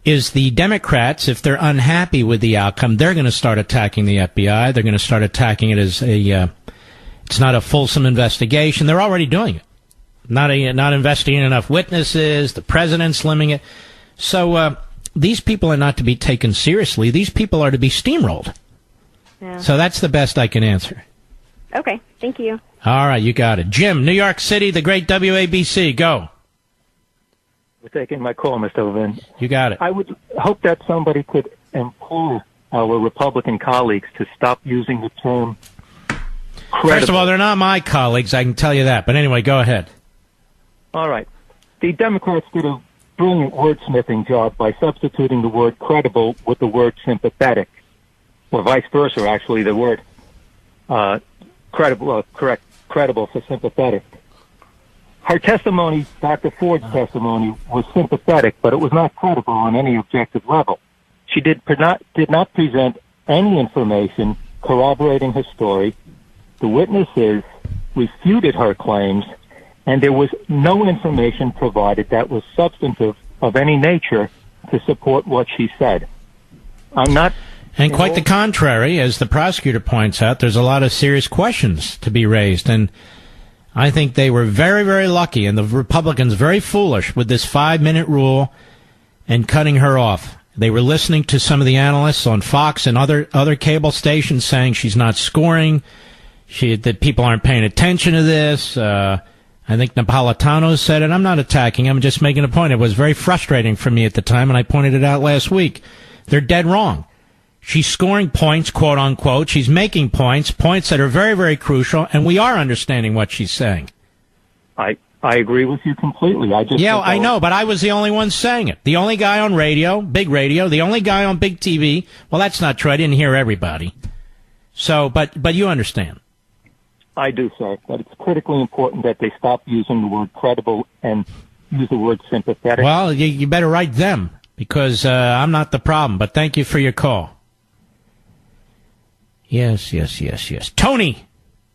is the Democrats, if they're unhappy with the outcome, they're going to start attacking the FBI. They're going to start attacking it as it's not a fulsome investigation. They're already doing it. Not investigating enough witnesses. The president's limiting it. So these people are not to be taken seriously. These people are to be steamrolled. Yeah. So that's the best I can answer. Okay, thank you. All right, you got it. Jim, New York City, the great WABC. Go. For taking my call, Mr. Levin. You got it. I would hope that somebody could implore our Republican colleagues to stop using the term credible. First of all, they're not my colleagues, I can tell you that. But anyway, go ahead. All right. The Democrats did a brilliant wordsmithing job by substituting the word credible with the word sympathetic, or vice versa, actually, the word. credible for sympathetic. Her testimony, Dr. Ford's testimony, was sympathetic, but it was not credible on any objective level. She did not present any information corroborating her story. The witnesses refuted her claims, and there was no information provided that was substantive of any nature to support what she said. And quite the contrary, as the prosecutor points out, there's a lot of serious questions to be raised, and I think they were very, very lucky, and the Republicans very foolish with this 5-minute rule and cutting her off. They were listening to some of the analysts on Fox and other cable stations saying she's not scoring, that people aren't paying attention to this. I think Napolitano said it. I'm not attacking. I'm just making a point. It was very frustrating for me at the time, and I pointed it out last week. They're dead wrong. She's scoring points, quote unquote. She's making points that are very, very crucial, and we are understanding what she's saying. I agree with you completely. I know, but I was the only one saying it. The only guy on radio, big radio, the only guy on big TV. Well, that's not true. I didn't hear everybody. So, but you understand. I do, sir. But it's critically important that they stop using the word credible and use the word sympathetic. Well, you better write them, because I'm not the problem. But thank you for your call. Yes. Tony,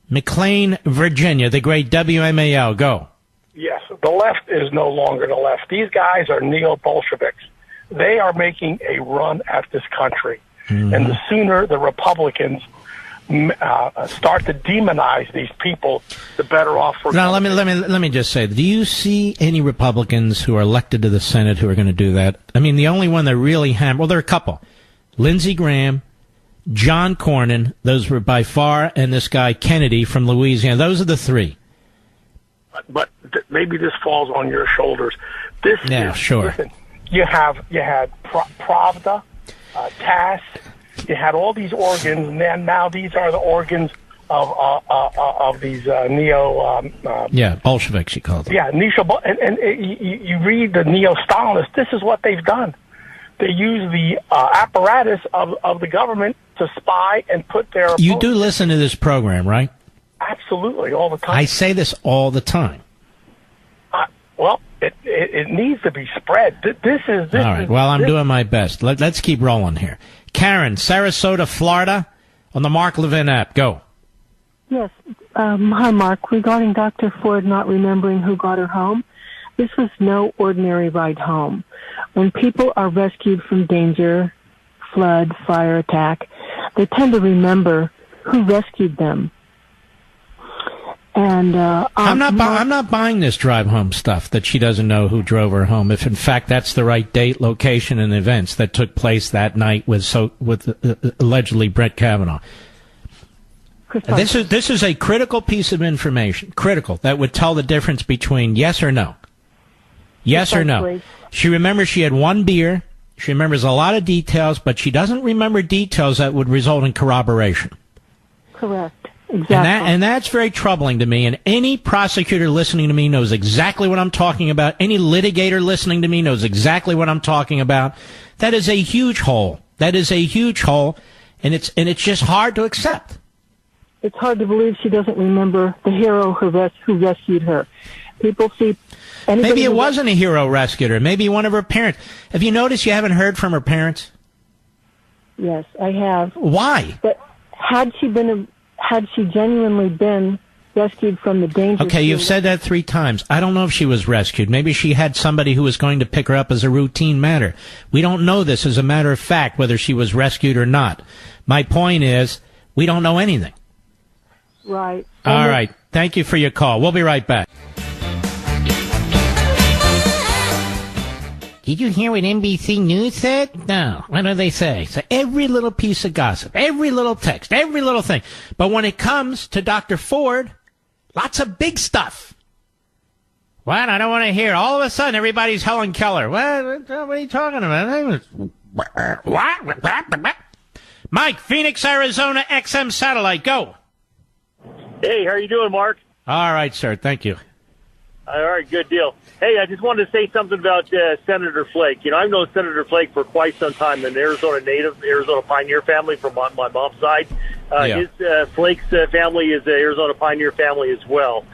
McLean, Virginia, the great WMAL. Go. Yes, the left is no longer the left. These guys are neo-Bolsheviks. They are making a run at this country. Mm-hmm. And the sooner the Republicans start to demonize these people, the better off we're going to be. Let me just say, do you see any Republicans who are elected to the Senate who are going to do that? I mean, the only one that really well, there are a couple. Lindsey Graham, John Cornyn, those were by far, and this guy Kennedy from Louisiana. Those are the three. But maybe this falls on your shoulders. Sure. Listen, you had Pravda, TASS, you had all these organs, and now these are the organs of these Bolsheviks, you call them. Yeah, and you read the neo-Stalinists. This is what they've done. They use the apparatus of the government to spy and put their... You do listen to this program, right? Absolutely, all the time. I say this all the time. Well, it needs to be spread. This is... All right, well, I'm doing my best. Let's keep rolling here. Karen, Sarasota, Florida, on the Mark Levin app. Go. Yes. Hi, Mark. Regarding Dr. Ford not remembering who got her home, this was no ordinary ride home. When people are rescued from danger, flood, fire, attack, they tend to remember who rescued them. And I'm not buying this drive home stuff that she doesn't know who drove her home. If in fact that's the right date, location, and events that took place that night with allegedly Brett Kavanaugh. This is a critical piece of information, that would tell the difference between yes or no. Yes or no. She remembers she had one beer. She remembers a lot of details, but she doesn't remember details that would result in corroboration. Correct. Exactly. And that's very troubling to me. And any prosecutor listening to me knows exactly what I'm talking about. Any litigator listening to me knows exactly what I'm talking about. That is a huge hole. And it's just hard to accept. It's hard to believe she doesn't remember the hero who rescued her. People see... Maybe it wasn't a hero rescued her. Maybe one of her parents. Have you noticed you haven't heard from her parents? Yes, I have. Why? But had she genuinely been rescued from the danger... Okay, you've said that 3 times. I don't know if she was rescued. Maybe she had somebody who was going to pick her up as a routine matter. We don't know this as a matter of fact, whether she was rescued or not. My point is, we don't know anything. Right. All right. Thank you for your call. We'll be right back. Did you hear what NBC News said? No. What do they say? So every little piece of gossip, every little text, every little thing. But when it comes to Dr. Ford, lots of big stuff. What? I don't want to hear. All of a sudden, everybody's Helen Keller. What are you talking about? What? Mike, Phoenix, Arizona, XM Satellite, go. Hey, how are you doing, Mark? All right, sir. Thank you. All right, good deal. Hey, I just wanted to say something about Senator Flake. You know, I've known Senator Flake for quite some time, an Arizona native, Arizona pioneer family from my mom's side. His Flake's family is an Arizona pioneer family as well.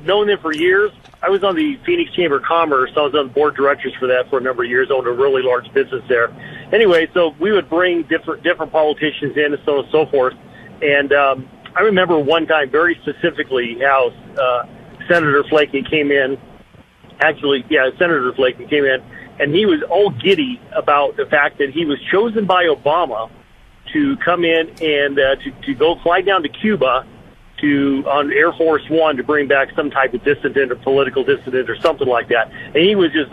Known them for years. I was on the Phoenix Chamber of Commerce. I was on the board of directors for that for a number of years, owned a really large business there. Anyway, so we would bring different politicians in and so on and so forth. And I remember one time very specifically how Senator Flakey came in. Senator Flakey came in, and he was all giddy about the fact that he was chosen by Obama to come in and to go fly down to Cuba on Air Force One to bring back some type of dissident or political dissident or something like that. And he was just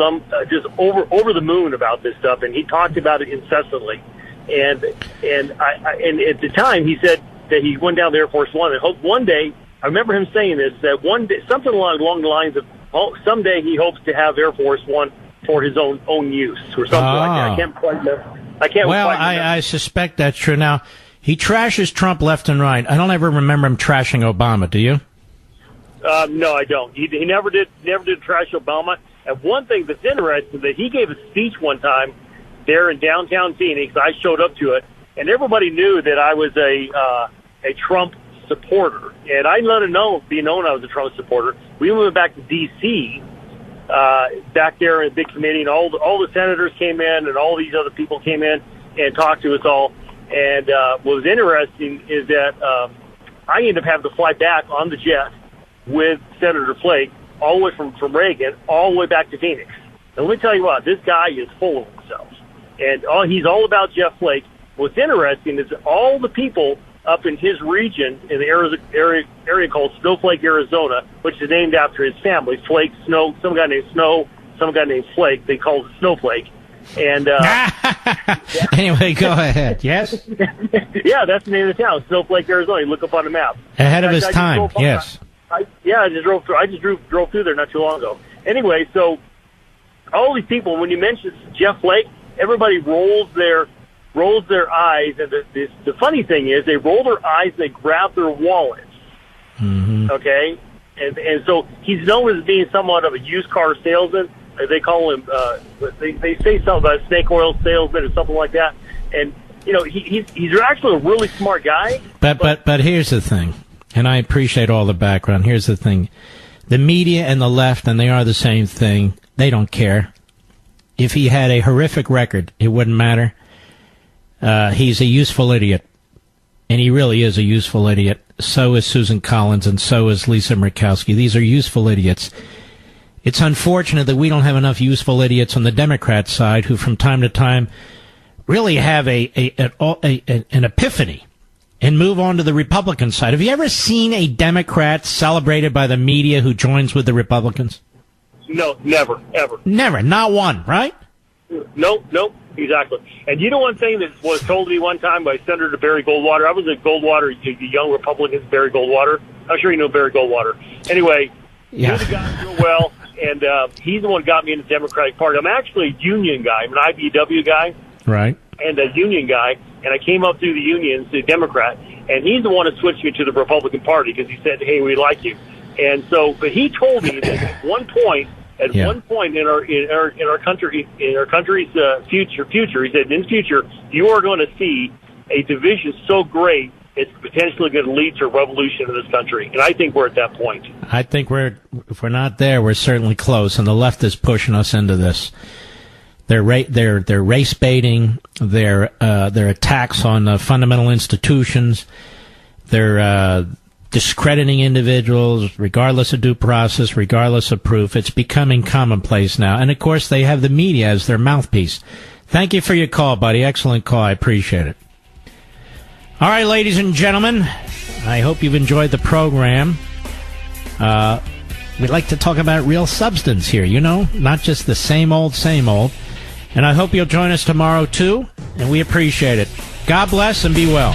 over the moon about this stuff, and he talked about it incessantly. And at the time he said that he went down to Air Force One and hoped one day. I remember him saying this, that one day, something along the lines of, someday he hopes to have Air Force One for his own use or something like that. I can't quite remember. I suspect that's true. Now, he trashes Trump left and right. I don't ever remember him trashing Obama. Do you? No, I don't. He never did trash Obama. And one thing that's interesting, that he gave a speech one time there in downtown Phoenix. I showed up to it, and everybody knew that I was a Trump supporter, and I let it be known I was a Trump supporter. We went back to D.C. Back there in a big committee, and all the senators came in, and all these other people came in and talked to us all. And what was interesting is that I ended up having to fly back on the jet with Senator Flake all the way from Reagan all the way back to Phoenix. And let me tell you what, this guy is full of himself, and he's all about Jeff Flake. What's interesting is that all the people up in his region, in the area called Snowflake, Arizona, which is named after his family, Flake, Snow, some guy named Snow, some guy named Flake. They call it Snowflake. And anyway, go ahead. Yes? Yeah, that's the name of the town, Snowflake, Arizona. You look up on the map. Ahead of his time, yes. I just drove through there not too long ago. Anyway, so all these people, when you mention Jeff Flake, everybody rolls their eyes, and the funny thing is they roll their eyes, they grab their wallets. Mm-hmm. Okay, and so he's known as being somewhat of a used car salesman. They call him. They say something about a snake oil salesman or something like that. And you know, he's actually a really smart guy. But here's the thing, and I appreciate all the background. Here's the thing: the media and the left, and they are the same thing. They don't care. If he had a horrific record, it wouldn't matter. He's a useful idiot, and he really is a useful idiot. So is Susan Collins, and so is Lisa Murkowski. These are useful idiots. It's unfortunate that we don't have enough useful idiots on the Democrat side who from time to time really have an epiphany and move on to the Republican side. Have you ever seen a Democrat celebrated by the media who joins with the Republicans? No, never, ever. Never, not one, right? Nope, exactly. And you know one thing that was told to me one time by Senator Barry Goldwater? I was at Goldwater, the young Republicans, Barry Goldwater. I'm sure you know Barry Goldwater. Anyway, he knew the guy real well, and he's the one who got me in the Democratic Party. I'm actually a union guy. I'm an IBEW guy. Right. And a union guy, and I came up through the unions, the Democrat, and he's the one that switched me to the Republican Party because he said, hey, we like you. And so, but he told me that at one point in our country's future, he said, in the future, you are going to see a division so great it's potentially going to lead to a revolution in this country. And I think we're at that point. I think if we're not there, we're certainly close. And the left is pushing us into this. They're race baiting. Their attacks on fundamental institutions. They're discrediting individuals, regardless of due process, regardless of proof. It's becoming commonplace now. And, of course, they have the media as their mouthpiece. Thank you for your call, buddy. Excellent call. I appreciate it. All right, ladies and gentlemen, I hope you've enjoyed the program. We'd like to talk about real substance here, not just the same old, same old. And I hope you'll join us tomorrow, too, and we appreciate it. God bless and be well.